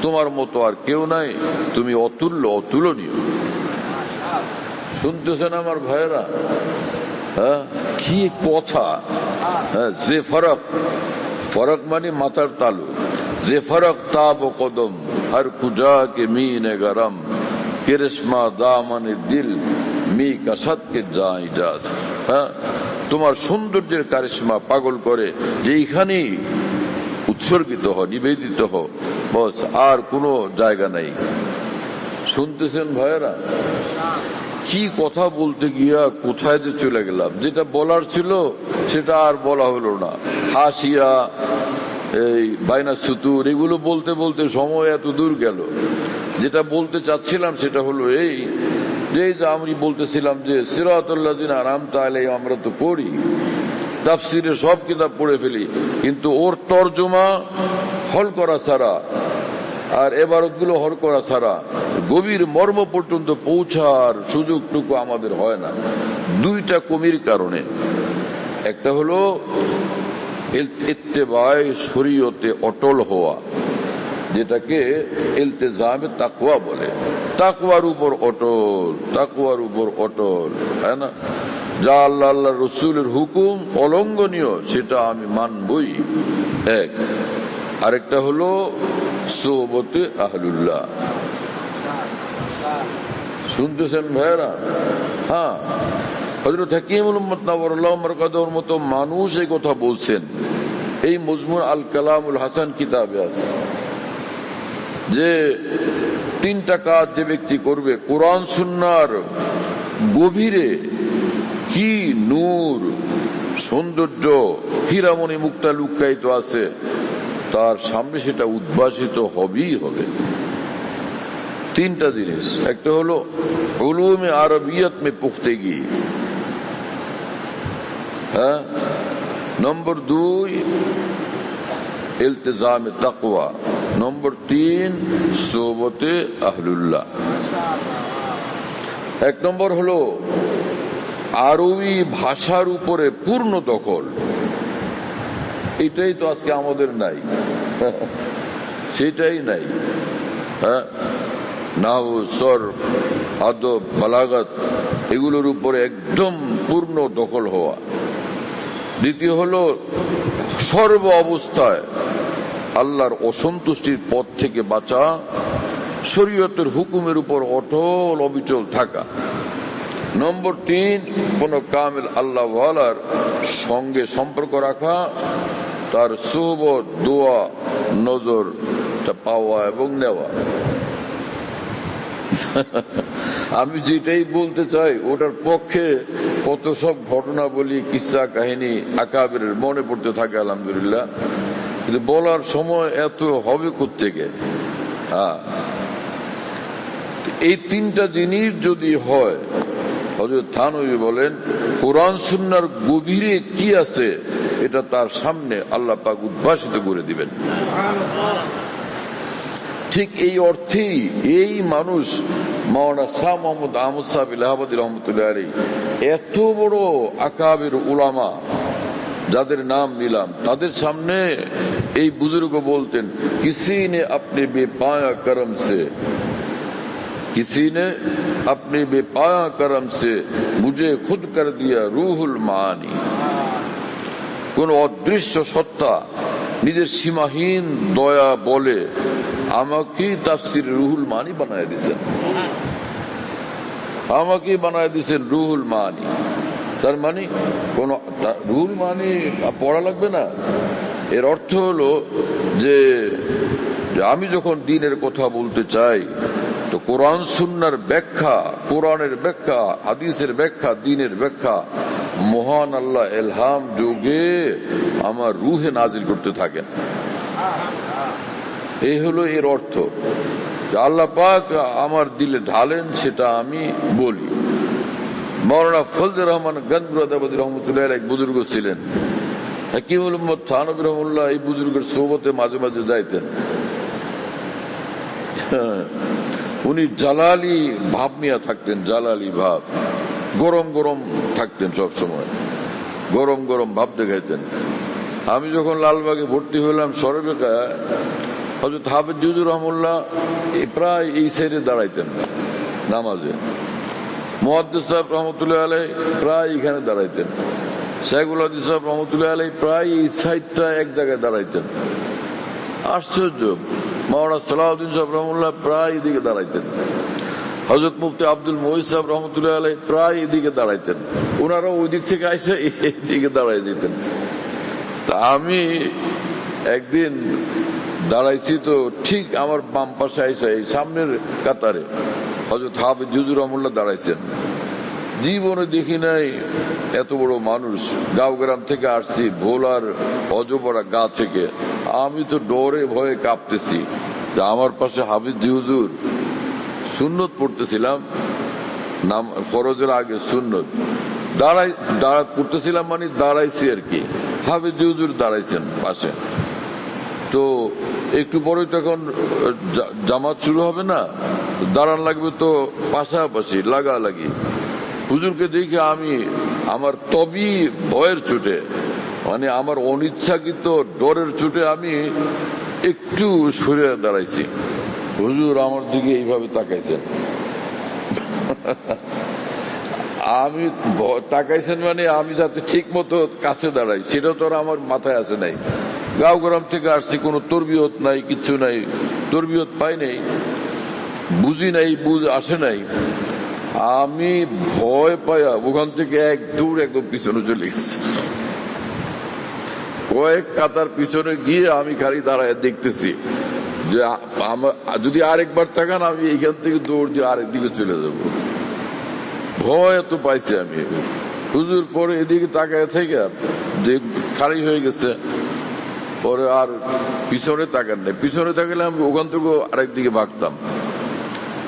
তোমার মতো আর কেউ নাই, তুমি অতুল্য, অতুলনীয়। শুনতেছেন আমার ভাইয়েরা? হ্যাঁ, কি কথা! যে ফরক, ফরক মানে মাথার তালু, যে ফরক তাব কদম হর কুজা কে মিনে গরম কেরেশমা দামনে দিল মি কসদ কে যাই যাস। হ্যাঁ, তোমার সৌন্দর্যের কারিশমা পাগল করে, যে এইখানেই উৎসর্গিত হ, নিবেদিত হ, বস, আর কোনো জায়গা নাই। শুনতেছেন ভাইয়েরা? কি কথা বলতে গিয়া কোথায় যে চলে গেলাম। যেটা বলার ছিল সেটা আর বলা হলো না। হাসিয়া, এই বাইনা সুতুর, এগুলো বলতে বলতে সময় এত দূর গেল। যেটা বলতে চাচ্ছিলাম সেটা হলো এই যে আমি বলতেছিলাম যে সিরাতুল্লাযিনা আনআমতা আলাইহিম আমরা তো পড়ি, তাফসিরে সব কিতাব পড়ে ফেলি, কিন্তু ওর তরজমা হল করা ছাড়া আর এবারতগুলো হল করা ছাড়া গভীর মর্ম পর্যন্ত পৌঁছার সুযোগটুকু আমাদের হয় না। দুইটা কমির কারণে। একটা হলো ইত্তেবায়ে শরীয়তে অটল হওয়া, যেটাকে ইলতিজামে তাকওয়া বলে। তাকওয়ার উপর অটল, তাকওয়ার উপর অটল, তাই না? যা আল্লাহ আল্লাহ রসুলের হুকুম অলঙ্ঘনীয় সেটা আমি মানবই, এক। আরেকটা হলো সোহবতে আহলুল্লাহ। শুনতেছেন ভাইয়েরা? হ্যাঁ, হযরত হাকিমুল উম্মত নাওয়ারাল্লাহু মারকাতুহুর মতো মানুষ এই কথা বলছেন। এই মজমুন আল কালামুল হাসান কিতাবে আছে যে তিনটা কাজ যে ব্যক্তি করবে, কোরআন সুন্নাহর গভীরে কি নূর, সৌন্দর্য, হীরামণি মুক্তা লুকায়িত আছে, তার সামনে সেটা উদ্ভাসিত হবেই হবে। তিনটা জিনিস। একটা হলো উলুমে আরবিয়ত মে পুখতেগি, হ্যাঁ। নম্বর 2 ইলতিজামে তাকওয়া। নম্বর 3 সোহবতে আহলুল্লাহ। এক নম্বর হলো আরবি ভাষার উপরে পূর্ণ দখল। এটাই তো আজকে আমাদের নাই, সেটাই নাই। হ্যাঁ, নাহু, সরফ, আদব, বালাগাত, এগুলোর উপরে একদম পূর্ণ দখল হওয়া। দ্বিতীয় হলো সর্ব অবস্থায় আল্লাহর অসন্তুষ্টির পথ থেকে বাঁচা, শরীয়তের হুকুমের উপর অটল অবিচল থাকা। নম্বর 3 কোন কামিল আল্লাহ ওয়ালার সঙ্গে সম্পর্ক রাখা, তার সোহবত, দোয়া, নজর পাওয়া এবং নেওয়া। আমি যেটাই বলতে চাই ওটার পক্ষে কত সব ঘটনা বলি, কিসসা কাহিনী আকাবের মনে পড়তে থাকে আলহামদুলিল্লাহ, কিন্তু বলার সময় এত হবে কোত্থেকে। হ্যাঁ, এই তিনটা জিনিস যদি হয়, হযরত থানভী বলেন কোরআন সুন্নাহর গভীরে কি আছে এটা তার সামনে আল্লাহ পাক উদ্ভাসিত করে দিবেন। ঠিক এই অর্থেই এই মানুষ মাওলানা শাহ মোহাম্মদ আহমদ সাহেব এলাহাবাদী রহমতুল্লাহ আলাইহি এত বড় আকাবের উলামা যাদের নাম নিলাম, তাদের সামনে এই বুজুর্গ বলতেন, কিসি নে আপনি বেপায়া করম সে किसी ने अपने बेपाया करम से मुझे खुद कर दिया रूहुल मानी। কোন অদৃশ্য সত্তা নিজের সীমাহীন দয়া বলে আমাকে তাফসীর রুহুল মানি বানায় দিয়েছেন, আমাকে বানায় দিয়েছেন রুহুল মানি। তার মানে কোন রুহুল মানি পড়া লাগবে না। এর অর্থ হলো যে আমি যখন দ্বীনের কথা বলতে চাই তো কোরআন সুন্নাহর ব্যাখ্যা, কোরআনের ব্যাখ্যা, হাদিসের ব্যাখ্যা, দ্বীনের ব্যাখ্যা মহান আল্লাহ ইলহাম যোগে আমার রুহে নাজিল করতে থাকেন। এই হলো এর অর্থ। আল্লাহ পাক আমার দিলে ঢালেন, সেটা আমি বলি। মাওলানা ফজলুর রহমান গনবুরাদাবাদী রহমতুল্লাহ এক বুজুর্গ ছিলেন, হাকিমুল উম্মত থানভী রহমাতুল্লাহ এই বুজুর্গের সোহবতে মাঝে মাঝে যাইতেন। উনি জালালি ভাব নিয়ে থাকতেন, জালালি ভাব, গরম গরম থাকতেন, সব সময় গরম গরম ভাব দেখাইতেন। আমি যখন লালবাগে ভর্তি হইলাম সরবেকা, হযরত হাফেজ জিউজুর রহমাতুল্লাহ প্রায় এই সাইডে দাঁড়াইতেন নামাজে, মুহাদ্দিস সাহেব রহমতুল্লাহ আলাইহি প্রায় এখানে দাঁড়াইতেন, শাইখুল হাদিস সাহেব রহমতুল্লাহ আলাইহি প্রায় এই সাইডটা এক জায়গায় দাঁড়াইতেন। আশ্চর্য, মাওলানা সালাউদ্দিন সাহেব রহমতুল্লাহ প্রায় এদিকে দাঁড়াইতেন, হযরত মুফতি আব্দুল মুঈজ সাহেব রহমতুল্লাহ আলাইহি প্রায় এদিকে দাঁড়াইতেন, ওনারা ওই দিক থেকে আইসা এইদিকে দাঁড়াই দিতেন। তা আমি একদিন দাঁড়াইছি তো ঠিক আমার বাম পাশে আইসা এই সামনের কাতারে হযরত হাফেজ জিউজুর রহমাতুল্লাহ দাঁড়াইছেন। জীবনে দেখি নাই এত বড় মানুষ। গাঁওগ্রাম থেকে আসছি, ভোলার অজপড়া গা থেকে। আমি তো ডরে ভয়ে কাঁপতেছি যে আমার পাশে হাফেজ জি হুজুর, সুন্নত পড়তেছিলাম, নাম ফরজের আগে সুন্নত, দাঁড়া পড়তেছিলাম মানে দাঁড়াইছি আর কি। হাফেজ জি হুজুর দাঁড়াইছেন পাশে। তো একটু পরে তখন জামাত শুরু হবে না, দাঁড়ান লাগবে তো পাশাপাশি লাগালাগি। হুজুরকে দেখে আমি আমার তবি ভয়ের চোটে, মানে আমার অনিচ্ছাকৃত ডরের চোটে আমি একটু সরে দাঁড়াইছি। হুজুর আমার দিকে এইভাবে তাকাইছেন। আমি তাকাইছেন মানে আমি যাতে ঠিক মতো কাছে দাঁড়াই সেটা তো আমার মাথায় আসে নাই। গাঁওগ্রাম থেকে আসছি, কোনো তরবিয়ত নাই, কিচ্ছু নাই, তরবিয়ত পাই নাই, বুঝি নাই, বুঝ আসে নাই। আমি ভয় পাইয়া ওখান থেকে এক দূর একদম পিছনে চলে গেছি। কয়েক কাতার পিছনে গিয়ে আমি খালি দাঁড়ায় দেখতেছি যে যদি আরেকবার তাকান আমি এখান থেকে দৌড় দিয়ে আরেক দিকে চলে যাব। ভয় এত পাইছি আমি। হুজুর পরে এদিকে তাকায় থেকে যে খালি হয়ে গেছে, পরে আর পিছনে তাকান নাই। পিছনে তাকালে আমি ওখান থেকে আরেক দিকে ভাগতাম।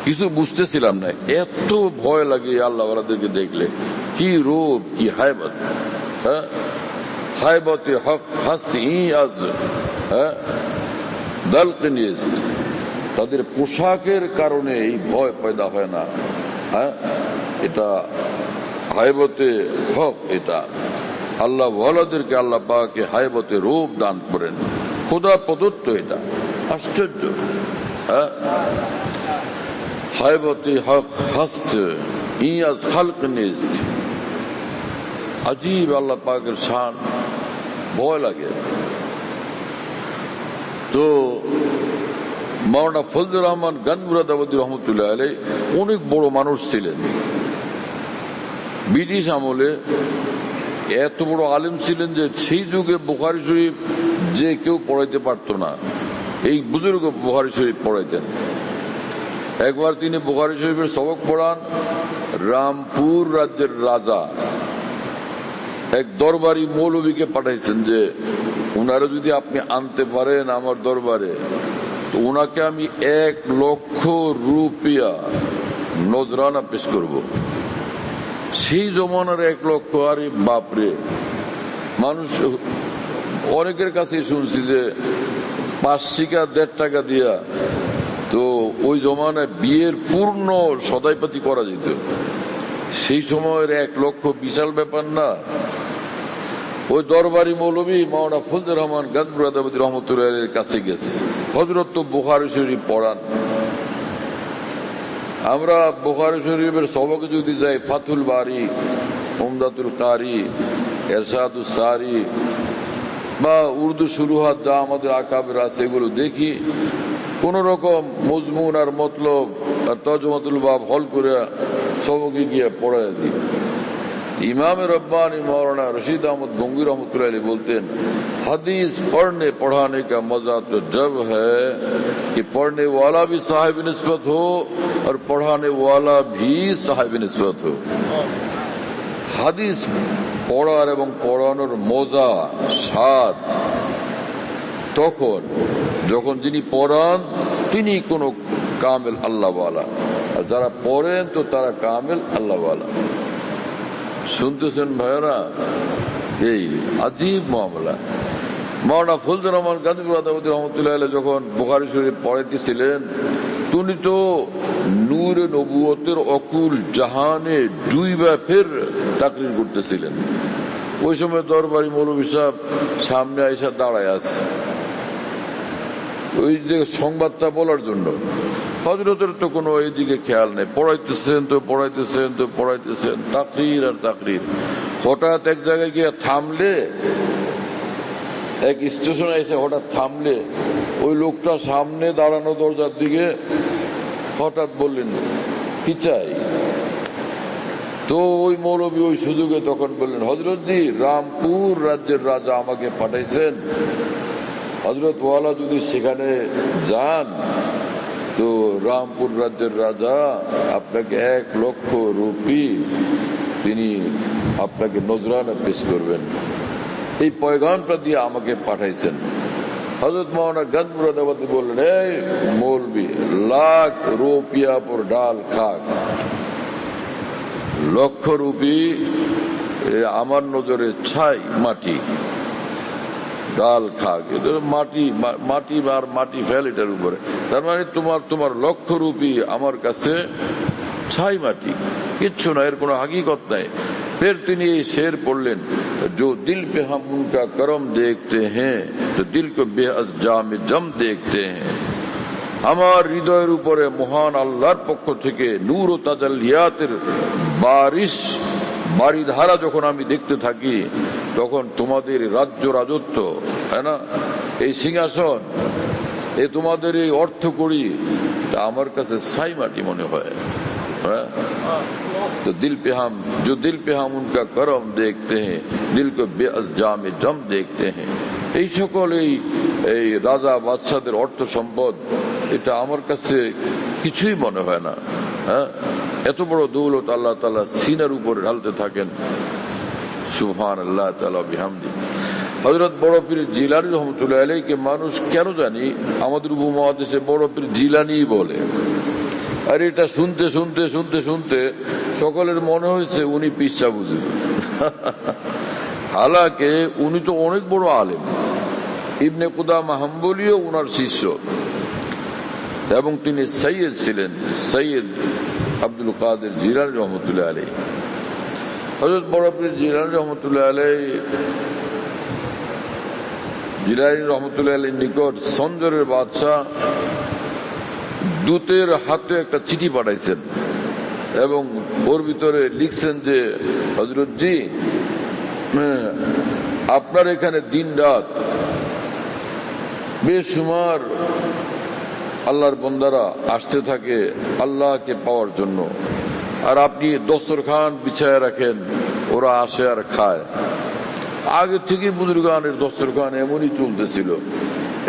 কিছু বুঝতেছিলাম না, এত ভয় লাগে আল্লাহওয়ালাদেরকে দেখলে। কি রূপ, কি হায়বত, হ্যাঁ, হায়বতে হক হাসতি আজ, হ্যাঁ, তাদের পোশাকের কারণে এই ভয় পয়দা হয় না। হ্যাঁ, এটা হায়বতে হক, এটা আল্লাহ ওয়ালাদেরকে আল্লাহ পাকে হায়বতে রূপ দান করেন, খোদা প্রদত্ত। এটা আশ্চর্য। হ্যাঁ, হায়বতে হক হাস্ত ইয়াজ খালক নিস্ত, আজীব আল্লাহ পাকের শান, ভয় লাগে। তো মাওলানা ফজলুর রহমান গনবুরাদাবাদী রহমতুল্লাহ আলাইহি অনেক বড় মানুষ ছিলেন। ব্রিটিশ আমলে এত বড় আলেম ছিলেন যে সেই যুগে বুখারী শরীফ যে কেউ পড়াইতে পারত না, এই বুজুর্গ বুখারী শরীফ পড়াইতেন। একবার তিনি বুখারী শরীফের সবক পড়ান। রামপুর রাজ্যের রাজা এক দরবারি মৌলবীকে পাঠাইছেন যে উনারা যদি আপনি আনতে পারেন আমার দরবারে তো উনাকে আমি 1,00,000 রুপিয়া নজরানা পেশ করব। সেই জমানার 1,00,000, আরে বাপরে! মানুষ অনেকের কাছে শুনছি যে 5 শিকা 1.5 টাকা দিয়া তো ওই জমানায় বিয়ের পূর্ণ সদাইপাতি করা যেত। সেই সময়ের 1,00,000 বিশাল ব্যাপার না। ওই দরবারি মৌলবী মাওলানা ফজলুর রহমান গনবুরাদাবাদী রহমতুল্লাহ আলাইহির কাছে গেছে। হযরত তো বুখারী শরীফ পড়ান, আমরা বুখারী শরীফের সবকে যদি যাই, ফাতুল বারি, উমদাতুল কারি, এরশাদুস সারি বা উর্দু শুরুহাত যা আমাদের আকাবের আছে এগুলো দেখি, কোন রকম মজমুন আর মতলব আর তর্জমাতুল বাব হল করে সবকে গিয়ে পড়ায় দিই। इमाम रब्बानी मौलाना रशीद अहमद गंगोई रहमतुल्लाह अलैह बोलते हैं, हदीस पढ़ने पढ़ाने का मजा तो जब है कि पढ़ने वाला भी साहिब निस्बत हो और पढ़ाने वाला भी साहिब निस्बत हो। হাদিস পড়ার এবং পড়ানোর মজা স্বাদ তখন যখন যিনি পড়ান তিনি কোন কামেল আল্লাহওয়ালা, আর যারা পড়েন তো তারা কামেল আল্লাহওয়ালা। শুনতেছেন ভাইয়েরা, এই আজীব মামলা। মাওলানা ফজলুর রহমান গাজী রহমতুল্লাহ আলাইহি যখন বুখারী শরীফ পড়াইতেছিলেন, তিনি তো নূরে নবুয়তের অকুল জাহানে ডুইবা ফের তাকরীর করতেছিলেন। ওই সময় দরবারি মৌলভী সাহেব সামনে আইসা দাঁড়ায় আছে ওই যে সংবাদটা বলার জন্য। হযরতের তো কোনো এইদিকে খেয়াল নেই, পড়াইতেছেন তো পড়াইতেছেন তো পড়াইতেছেন, তাকরীর আর তাকরীর। হঠাৎ এক জায়গায় গিয়ে থামলে, এক স্টেশনে এসে হঠাৎ থামলে, ওই লোকটা সামনে দাঁড়ানো দরজার দিকে হঠাৎ বললেন কি চাই। তো ওই মৌলবী ওই সুযোগে তখন বললেন, হযরতজি রামপুর রাজ্যের রাজা আমাকে পাঠাইছেন, হযরত ওয়ালা যদি সেখানে যান তো রামপুর রাজ্যের রাজা আপনাকে 1 লক্ষ রুপি তিনি আপনাকে নজরানা পেশ করবেন, এই পয়গামটা দিয়ে আমাকে পাঠাইছেন। হযরত মাওলানা গঞ্জপুরাদাবাদী বললেন, এই মৌলবী, লাখ রুপিয়া পর ডাল খাক, লক্ষ রুপি আমার নজরে ছাই মাটি, ডাল খাক, মাটি মাটি আর মাটি ফেল এটার উপরে। তার মানে তোমার লক্ষ রুপি আমার কাছে ছাই মাটি, কিচ্ছু না, এর কোনো হাকিকত নাই। फिर তিনি এই শের পড়লেন, जो दिल पे हम उनका करम देखते हैं तो दिल को बेअज़जाम जम देखते हैं। আমার হৃদয়ের উপরে মহান আল্লাহর পক্ষ থেকে নূর ও তাজাল্লিয়াতের বারিধারা যখন আমি দেখতে থাকি, তখন তোমাদের রাজ্য রাজত্ব, তাই না, এই সিংহাসন, এই তোমাদের এই অর্থ করি, তা আমার কাছে ছাই মাটি মনে হয়। तो जो दिल पे हम उनका करम देखते हैं, दिल को बेअज़जाम जम देखते हैं। এই সকল এই রাজা বাদশাদের অর্থ সম্পদ, এটা আমার কাছে কিছুই মনে হয় না। হ্যাঁ, এত বড় দৌলত আল্লাহ তাআলা সিনার উপরে ঢালতে থাকেন। সুবহানাল্লাহ তাআলা বিহামদি। হযরত বড় পীর জিলানী রহমতুল্লাহ আলাইহিকে মানুষ কেন জানি আমাদের উপমহাদেশে বড় পীর জিলানী বলে। আর এটা শুনতে শুনতে শুনতে শুনতে সকলের মনে হয়েছে উনি পিচ্ছা বুঝেন। হালাকে উনি তো অনেক বড় আলেম, ইবনে কুদামা হাম্বলীও উনার শিষ্য, এবং তিনি সৈয়দ ছিলেন, সৈয়দ আব্দুল কাদের জিলানী রহমতুল্লাহ আলাইহি। হযরত বড় পীর জিলানী রহমতুল্লাহ আলাইহি নিকট সঞ্জরের বাদশাহ দূতের হাতে একটা চিঠি পাঠাইছেন এবং ওর ভিতরে লিখছেন যে, হযরতজি আপনার এখানে দিন রাত বেশুমার আল্লাহর বান্দারা আসতে থাকে আল্লাহকে পাওয়ার জন্য, আর আপনি দস্তরখান বিছায় রাখেন, ওরা আসে আর খায়। আগে থেকে বুজুর্গানের দস্তরখান এমনই চলতেছিল।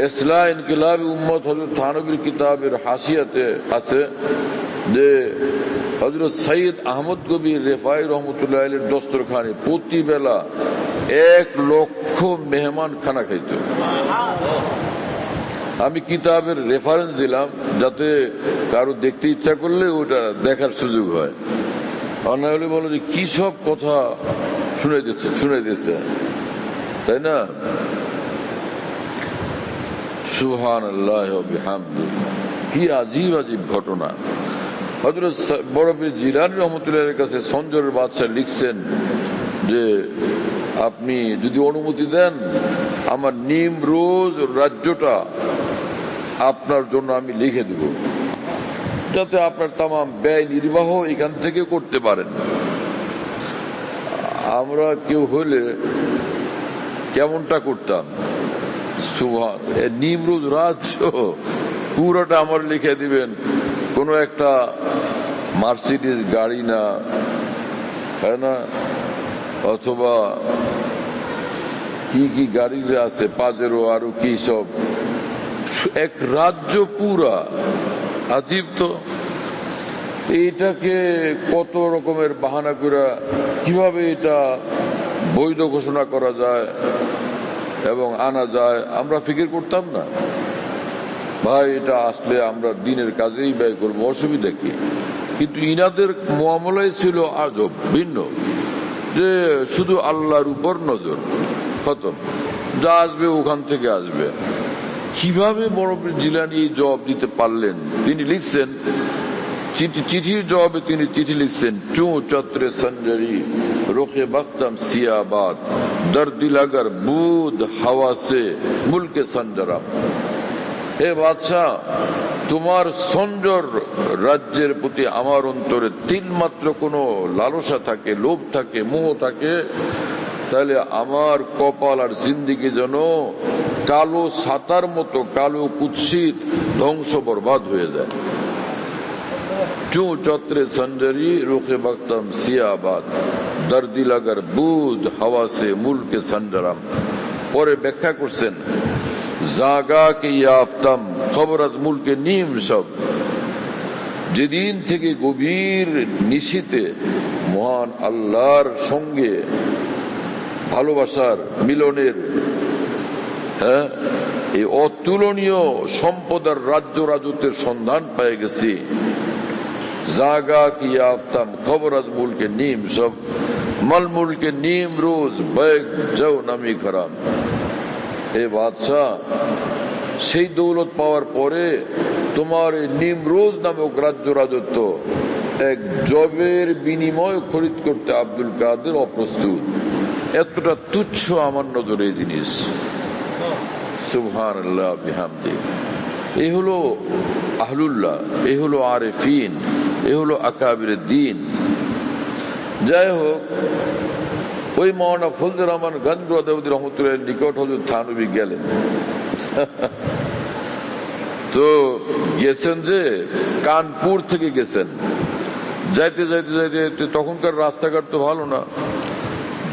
ইসলাহ ইনকিলাবি উম্মত হযরত থানবীর কিতাবের হাসিয়াতে আছে যে হযরত সৈয়দ আহমদ কবির রেফাই রহমতুল্লাহ আলাইহির দস্তরখানে প্রতি বেলা 1 লক্ষ মেহমান খানা খাইত। আমি কিতাবের রেফারেন্স দিলাম যাতে কারো দেখতে ইচ্ছা করলে ওটা দেখার সুযোগ হয়। অন্যায় হলে বলো যে কি সব কথা শুনে দিচ্ছে, তাই না? সুবহানাল্লাহ ওয়া বিহামদিহি। কি আজীব আজীব ঘটনা। হযরত বড় পীর জিলানী রহমতুল্লাহর কাছে সঞ্জরের বাদশাহ লিখছেন যে আপনি যদি অনুমতি দেন, আমার নিমরোজ রাজ্যটা আপনার জন্য আমি লিখে দেব। যাতে আপনার তাম ব্যয় নির্বাহ এখান থেকে করতে পারেন। আমরা কেউ হলে কেমনটা করতাম, সুবহান, নিমরুজ রাজ্য পুরোটা আমার লিখে দিবেন, কোন একটা মার্সিডিজ গাড়ি না, হ্যাঁ না, অথবা কি কি গাড়ি যে আছে, পাজেরো আরো কি সব, এক রাজ্য পুরা। আজীব তো, এইটাকে কত রকমের বাহানা করে কিভাবে এটা বৈধ ঘোষণা করা যায় এবং আনা যায় আমরা ফিকির করতাম না। ভাই এটা আসলে আমরা দিনের কাজেই ব্যয় করবো, অসুবিধা কি? কিন্তু ইনাদের মুআমালাই ছিল আজব ভিন্ন, যে শুধু আল্লাহর উপর নজর, খতম, যা আসবে ওখান থেকে আসবে। কিভাবে বড় জিলানী এই জবাব দিতে পারলেন? তিনি লিখছেন চিঠির জবাবে, তিনি চিঠি লিখছেন, চু চত্রে সঞ্জরি রোকে বখতম সিয়াবাদ দর্দি লাগার বুধ হাওয়া সে মুলকে সঞ্জরাম। হে বাদশাহ, তোমার সঞ্জর রাজ্যের প্রতি আমার অন্তরে তিলমাত্র কোনো লালসা থাকে, লোভ থাকে, মোহ থাকে, তাহলে আমার কপাল আর জিন্দিগি যেন কালো ছাতার মতো কালো কুৎসিত ধ্বংস বরবাদ হয়ে যায়। চু চত্রে সঞ্জরি রোকে বখতম সিয়াবাদ দর্দি লাগার বুধ হাওয়া সে মুলকে সঞ্জরাম। পরে ব্যাখ্যা করছেন, জাগা কে ইয়াফতাম খবর আজ মুলকে নিম সব, যেদিন থেকে গভীর নিশীতে মহান আল্লাহর সঙ্গে ভালোবাসার মিলনের এই অতুলনীয় সম্পদের রাজ্য রাজত্বের সন্ধান পেয়ে গেছি। জাগা কি আফতাম খবর আজ মুলকে নিম সব, মল মুলকে নিম রোজ বেগ যাও নামি খরাম। হে বাদশাহ, সেই দৌলত পাওয়ার পরে তোমার নিমরোজ নামক রাজ্য রাজত্ব এক জবের বিনিময় খরিদ করতে আব্দুল কাদের অপ্রস্তুত। এতটা তুচ্ছ আমার নজরে এই জিনিস। সুবহানাল্লাহ বিহামদি। এই হলো আহলুল্লাহ, এই হলো আরেফিন, এই হলো আকাবিরের দিন। যাই হোক, ওই মৌলানা ফজলুর রহমান গঞ্জওয়াদি রহমতুল্লাহ নিকট হযরত থানভী গেলেন। তো গেছেন যে কানপুর থেকে গেছেন, যাইতে যাইতে যাইতে, তখনকার রাস্তাঘাট তো ভালো না,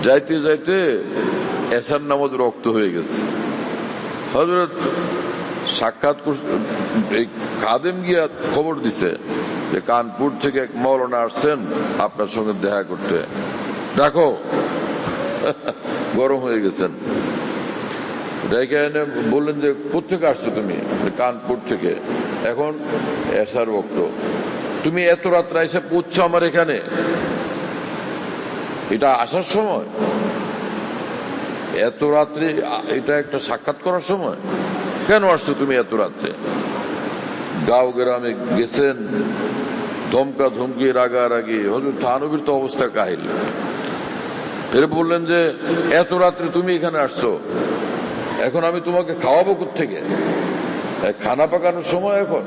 যাইতে যাইতে এশার নামাজ রক্ত হয়ে গেছে। হযরত সাক্ষাৎ খাদেম গিয়া খবর দিছে যে কানপুর থেকে এক মৌলানা আসছেন আপনার সঙ্গে দেখা করতে, দেখো। গরম হয়ে গেছেন, বললেন যে কোথেকে আসছো তুমি? কানপুর থেকে। এখন এশার বক্ত, তুমি এত রাত্রে এসে পৌঁছছো আমার এখানে, এটা আসার সময়? এত রাত্রে এটা একটা সাক্ষাৎ করার সময়? কেন আসছো তুমি এত রাত্রে? গাঁও গ্রামে গেছেন, ধমকা ধমকি রাগারাগি, হযরত থানভীর তো অবস্থা কাহিল। এর বললেন যে এত রাত্রে তুমি এখানে আসছো, এখন আমি তোমাকে খাওয়াবো কোত্থেকে? খানা পাকানোর সময় এখন,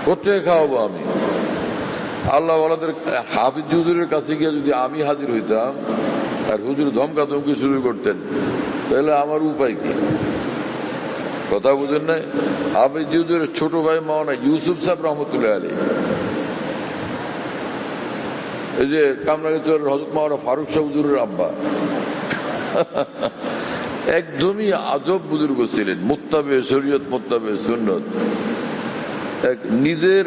কোত্থেকে খাওয়াবো আমি? আল্লাহ ওয়ালাদের হাফিজ হুজুরের কাছে গিয়ে যদি আমি হাজির হইতাম আর হুজুর ধমকা ধমকি শুরু করতেন, তাহলে আমার উপায় কি? কথা বুঝেন নাই? হাফিজ হুজুরের ছোট ভাই মাওলানা ইউসুফ সাহেব রহমতুল্লাহ আলাইহি, এই যে কামরাঙ্গীরচর হযরত মাওলানা ফারুক শাহ হুজুরের আব্বা, একদমই আজব বুজুর্গ ছিলেন, মুত্তাবে শরীয়ত, মুত্তাবে সুন্নত। এক নিজের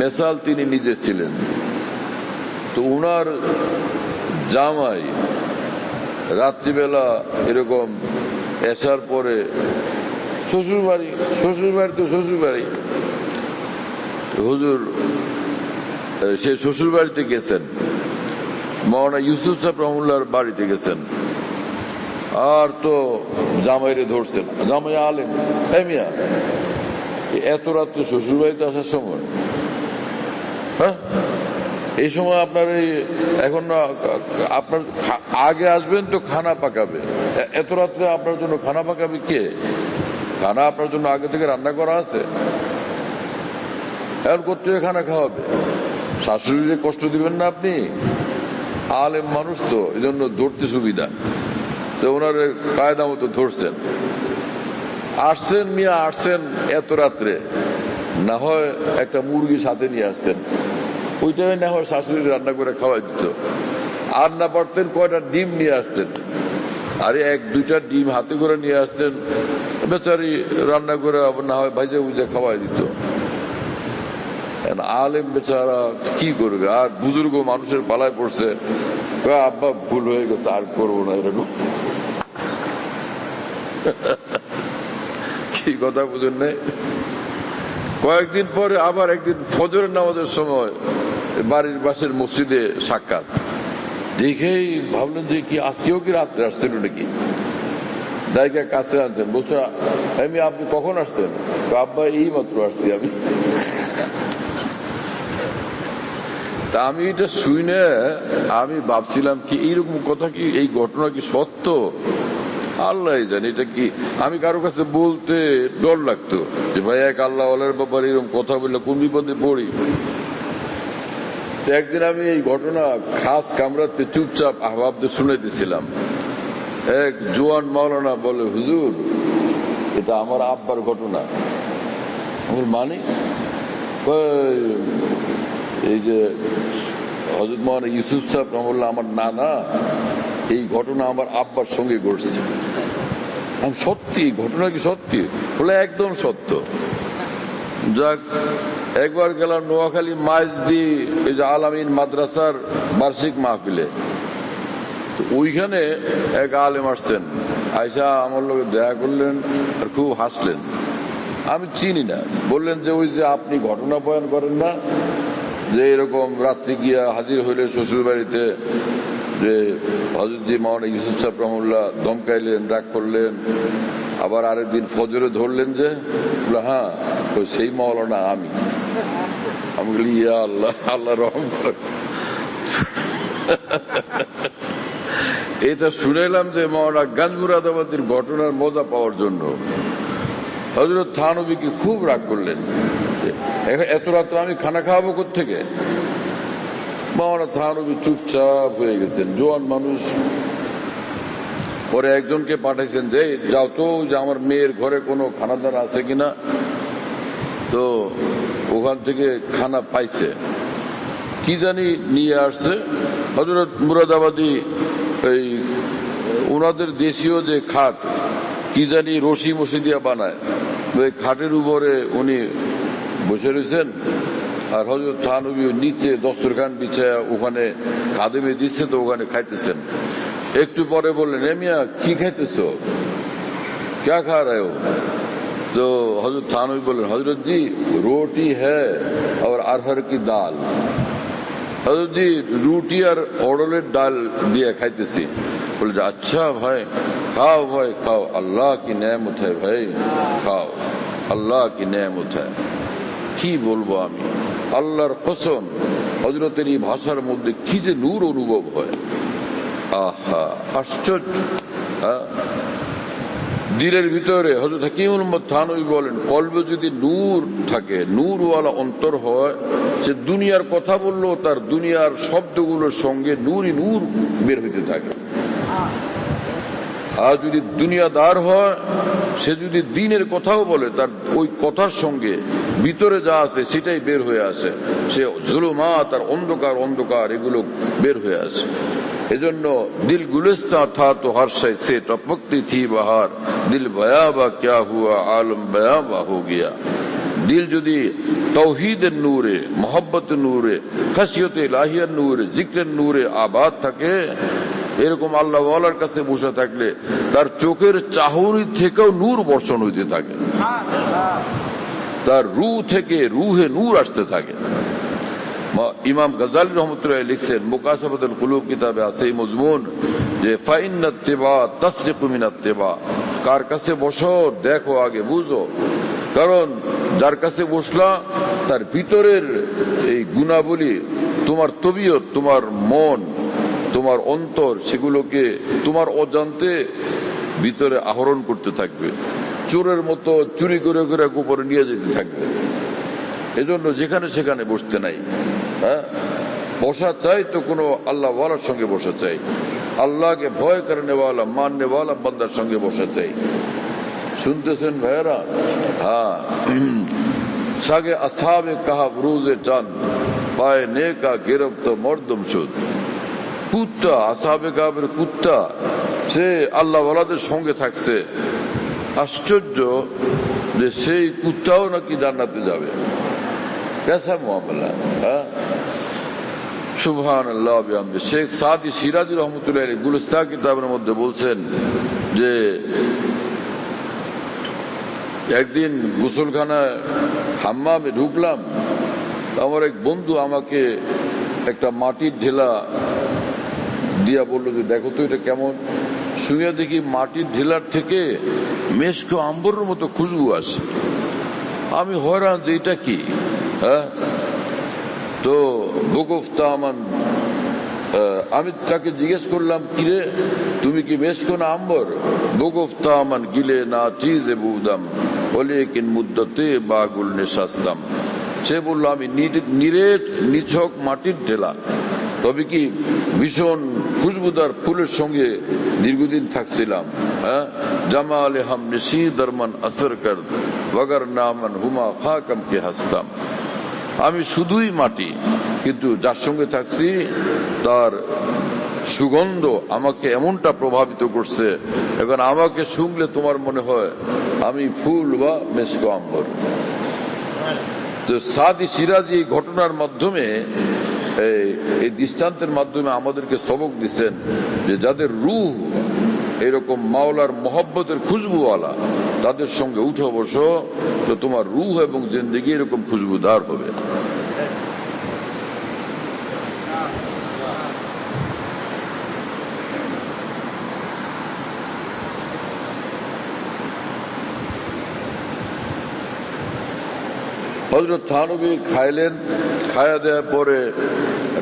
মেসাল তিনি নিজে ছিলেন। তো উনার জামাই রাত্রিবেলা এরকম এসার পরে শ্বশুরবাড়ি তো শ্বশুরবাড়ি, হুজুর সে শ্বশুরবাড়িতে গেছেন, মাওলানা ইউসুফ সাহেব রহমতুল্লাহর বাড়িতে গেছেন, আর তো জামাইরে ধরছেন। জামাই আলেম, মিয়া এত রাত শ্বশুর বাড়িতে আসার সময়? হ্যাঁ, এই সময় আপনার এই এখন আপনার আগে আসবেন তো খানা পাকাবে, এত রাত্রে আপনার জন্য খানা পাকাবে কে? খানা আপনার জন্য আগে থেকে রান্না করা আছে। এখন কোথেকে খানা খাওয়াবে? শাশুড়িকে কষ্ট দিবেন না আপনি? আলেম মানুষ তো, এই জন্য ধরতে সুবিধা, তো ওনারে কায়দা মতো ধরছেন। আসছেন মিয়া, আসছেন এত রাত্রে, না হয় একটা মুরগি সাথে নিয়ে আসতেন, ওইটাই না হয় শাশুড়ি রান্না করে খাওয়াই দিত। আর না পারতেন কয়টা ডিম নিয়ে আসতেন, আরে 1-2টা ডিম হাতে করে নিয়ে আসতেন, বেচারি রান্না করে না হয় ভাইজা ভুজা খাওয়াই দিত। আলেম বেচারা কি করবে? আর বুজুর্গ মানুষের পালায় পড়ছে, আব্বা ভুল হয়ে গেছে, আর করবো না এরকম। কি কথা বুঝেন নাই? কয়েকদিন পরে আবার একদিন ফজরের নামাজের সময় বাড়ির পাশের মসজিদে সাক্ষাৎ, দেখেই ভাবলেন যে কি আজকেও কি রাত্রে আসছিল নাকি, দায়িকা কাছে আনছেন, বলছো আপনি কখন আসছেন? আব্বা এই মাত্র আসছি আমি। তা আমি এটা শুনে আমি ভাবছিলাম কি এইরকম কথা, কি এই ঘটনা কি সত্য? আল্লাহ জানি এটা কি। আমি কারো কাছে বলতে ডর লাগতো যে ভাই এক আল্লাহ ওয়ালার ব্যাপারে এরকম কথা বললে কোন বিপদে পড়ি। একদিন আমি এই ঘটনা খাস কামরাতে চুপচাপ আহবাবদের শুনাইতেছিলাম। এক জোয়ান মাওলানা বলে, হুজুর এটা আমার আব্বার ঘটনা। আমার মানে এই যে হযরত মাওলানা ইউসুফ সাহেব রহমাতুল্লাহ আমার নানা, এই ঘটনা আমার আব্বার সঙ্গে ঘটছে। সত্যি ঘটনা কি সত্যি? বলে একদম সত্য। যাক, একবার গেলাম নোয়াখালী মাইজদি এই যে আল-আমিন মাদ্রাসার বার্ষিক মাহফিলে, তো ওইখানে এক আলেম আসছেন, আয়সা আমার লোক দেখা করলেন আর খুব হাসলেন। আমি চিনি না, বললেন যে ওই যে আপনি ঘটনা বয়ান করেন না, যে এরকম রাত্রি গিয়া হাজির হইলে শ্বশুর বাড়িতে যে হযরতজি মাওলানা ইউসুফ সাহেব রহমাতুল্লাহ ধমকাইলেন, রাগ করলেন, আবার আরেকদিন ফজরে ধরলেন যে, হ্যাঁ সেই মাওলানা আমি। আমি বলি ইয়া আল্লাহ, আল্লাহ রহম কর। এটা শুনেলাম যে মাওলানা গাঞ্জুরাদাবাদীর ঘটনার মজা পাওয়ার জন্য হযরত থানবীকে খুব রাগ করলেন, এত রাত্রে আমি খানা খাওয়াবো কোত্থেকে? মাওলানা থানবী চুপচাপ হয়ে গেছেন, জোয়ান মানুষ। পরে একজনকে পাঠাইছেন যে যাও তো, যে আমার মেয়ের ঘরে কোনো খানা দানা আছে কিনা। তো ওখান থেকে খানা পাইছে, কি জানি নিয়ে আসছে। হযরত মুরাদাবাদী এই ওনাদের দেশীয় যে খাট, কি জানি রশি মশি দিয়া বানায়, ওই খাটের উপরে উনি বসে রয়েছেন, আর হযরত থানবী নিচে দস্তরখান বিছায়া ওখানে খাদেমে দিচ্ছে, তো ওখানে খাইতেছেন। একটু পরে বললেন, মিয়া কি খাইতেছ, ক্যা খা রহে হো? তো হযরত থানবী বললেন, হযরত জি রোটি হ্যায় আর अरहर की दाल। হযরত জি রুটি আর অড়লের ডাল দিয়ে খাইতেছি। বলে যে আচ্ছা ভাই, খাও ভাই খাও, আল্লাহ কি নেয়ামত হ্যায় ভাই, খাও, আল্লাহ কি নেয়ামত হ্যায়। কি বলবো আমি, আল্লাহর কসম, হযরতের এই ভাষার মধ্যে কি যে নূর অনুভব হয়, আহা আশ্চর্য। দিলের ভিতরে হযরত হাকিমুল উম্মত থানবী বলেন, কলবে যদি নূর থাকে, নূরওয়ালা অন্তর হয়, সে দুনিয়ার কথা বললেও তার দুনিয়ার শব্দগুলোর সঙ্গে নূরই নূর বের হইতে থাকে। আর যদি দুনিয়াদার হয়, সে যদি দিনের কথাও বলে, তার ওই কথার সঙ্গে ভিতরে যা আছে সেটাই বের হয়ে আসে। সে জুলুমাত আর অন্ধকার অন্ধকার এগুলো বের হয়ে আসে। এজন্য দিল গুলিস্তা থা তো হর শায় সে টপকতি থি বাহার, দিল বয়াবা ক্যা হুয়া আলম বয়াবা হো গিয়া। দিল যদি তৌহিদের নূরে, মোহব্বতের নূরে, খাসিয়তে ইলাহিয়ার নূরে, জিক্রের নূরে আবাদ থাকে, এরকম আল্লাহ ওয়ালার কাছে বসে থাকলে তার চোখের চাহনি থেকেও নূর বর্ষণ হইতে থাকে, তার রূহ থেকে রুহে নূর আসতে থাকে। ইমাম গজালি রহমতুল্লাহ লিখছেন, মুকাসাবাতুল কুলুব কিতাবে আছে এই মজমুন, যে ফাইন্নাত তিবা তাসরিকু মিনাত তিবা। কার কাছে বসো দেখো, আগে বুঝো, কারণ যার কাছে বসলা তার ভিতরের এই গুণাবলী, তোমার তবিয়ত, তোমার মন, তোমার অন্তর, সেগুলোকে তোমার অজান্তে ভিতরে আহরণ করতে থাকবে, চোরের মতো চুরি করে করে উপরে নিয়ে যেতে থাকবে। এজন্য যেখানে সেখানে বসতে নাই। হ্যাঁ, বসা চাই তো কোনো আল্লাহ ওয়ালার সঙ্গে বসা চাই, আল্লাহকে ভয় করনে ওয়ালা মাননে ওয়ালা বান্দার সঙ্গে বসা চাই। শুনতেছেন ভাইয়েরা? হ্যাঁ, সাগে আসহাবে কাহাব রোজে চান পায়ে নেকা গিরফত মর্দম সুদ। কুত্তা, আসহাবে কাহাবের কুত্তা, সে আল্লাহ ওয়ালাদের সঙ্গে থাকছে। আশ্চর্য যে সেই কুত্তাও নাকি জান্নাতে যাবে। কেসা মুআমালা! হ্যাঁ, সুবহানাল্লাহ বিহামদি। শেখ সাদি সিরাজি রহমতুল্লাহ আলাইহি গুলিস্তা কিতাবের মধ্যে বলছেন যে একদিন গোসলখানায় হাম্মামে ঢুকলাম, আমার এক বন্ধু আমাকে একটা মাটির ঢেলা দিয়া বললো যে দেখো তো এটা কেমন। শুয়ে দেখি মাটির ঢেলার থেকে মেশকো আম্বরের মতো খুশবু আসে। আমি হয়রান যে এটা কি। হ্যাঁ, তো বকুফতা আমান, আমি তাকে জিজ্ঞেস করলাম, কিরে তুমি কি মেশকো না আম্বর? বকুফতা আমান গিলে না চিজে বুদাম বলে কিন মুদ্দতে বাগুল নেশাস্তাম। সে বললো আমি নিরেট নিছক মাটির ঢেলা, তবে কি ভীষণ খুশবুদার ফুলের সঙ্গে দীর্ঘদিন থাকছিলাম। হ্যাঁ, জামালে হাম নিশি দরমান আসর কর ওয়াগার নামান হুমা খাকাম কে হাসতাম। আমি শুধুই মাটি, কিন্তু যার সঙ্গে থাকছি তার সুগন্ধ আমাকে এমনটা প্রভাবিত করছে, এখন আমাকে শুনলে তোমার মনে হয় আমি ফুল বা মেশকো আম্বর। তো সাদি সিরাজি এই ঘটনার মাধ্যমে, এই দৃষ্টান্তের মাধ্যমে আমাদেরকে সবক দিচ্ছেন যে যাদের রূহ এরকম মাওলার মহব্বতের খুশবুওয়ালা, তাদের সঙ্গে উঠো বসো, তো তোমার রূহ এবং জিন্দেগি এরকম খুশবুদার হবে। হযরত থানবী খাইলেন, খায়া দেওয়ার পরে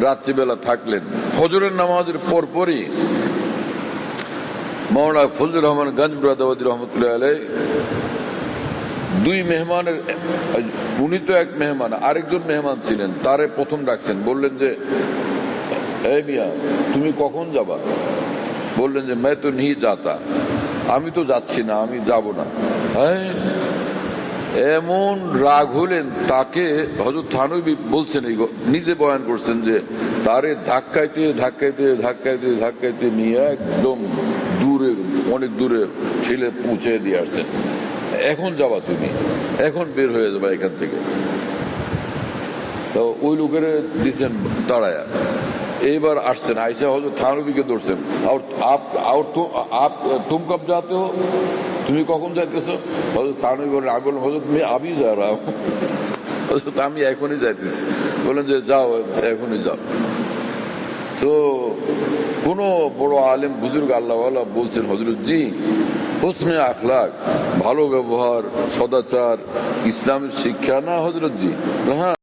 রাত্রিবেলা থাকলেন। ফজরের নামাজের পরপরই মাওলানা ফজলুর রহমান গঞ্জবরাদাবাদী রহমতুল্লাহ আলাইহি দুই মেহমানের, উনি তো এক মেহমান, আরেকজন মেহমান ছিলেন, তারে প্রথম ডাকছেন। বললেন যে এই মিয়া তুমি কখন যাবা? বললেন যে मैं तो नहीं जाता, আমি তো যাচ্ছি না, আমি যাব না। হ্যাঁ, এমন রাগ হলেন তাকে। হযরত থানবী বলছেন, নিজে বয়ান করছেন যে তারে ধাক্কাইতে ধাক্কাইতে ধাক্কাইতে ধাক্কাইতে নিয়ে একদম দূরে, অনেক দূরে ঠেলে পৌঁছে দিয়ে আসছেন। এখন যাবা তুমি, এখন বের হয়ে যাবা এখান থেকে। তো ওই লোকের দিচ্ছেন তাড়ায়া। এইবার আসছেন, আইসা হযরত থানবীকে ধরছেন। তুম কব যাতে হো, তুমি কখন যাইতেছো? হযরত থানবী বলেন, আমি বললাম হযরত আমি আবি যা রা হুঁ, হযরত আমি এখনই যাইতেছি। বললেন যে যাও, এখনই যাও। তো কোন বড় আলেম বুজুর্গ আল্লাহওয়ালা বলছেন, হযরত জি হুসনে আখলাক, ভালো ব্যবহার, সদাচার ইসলামের শিক্ষা না হযরত জি? হ্যাঁ।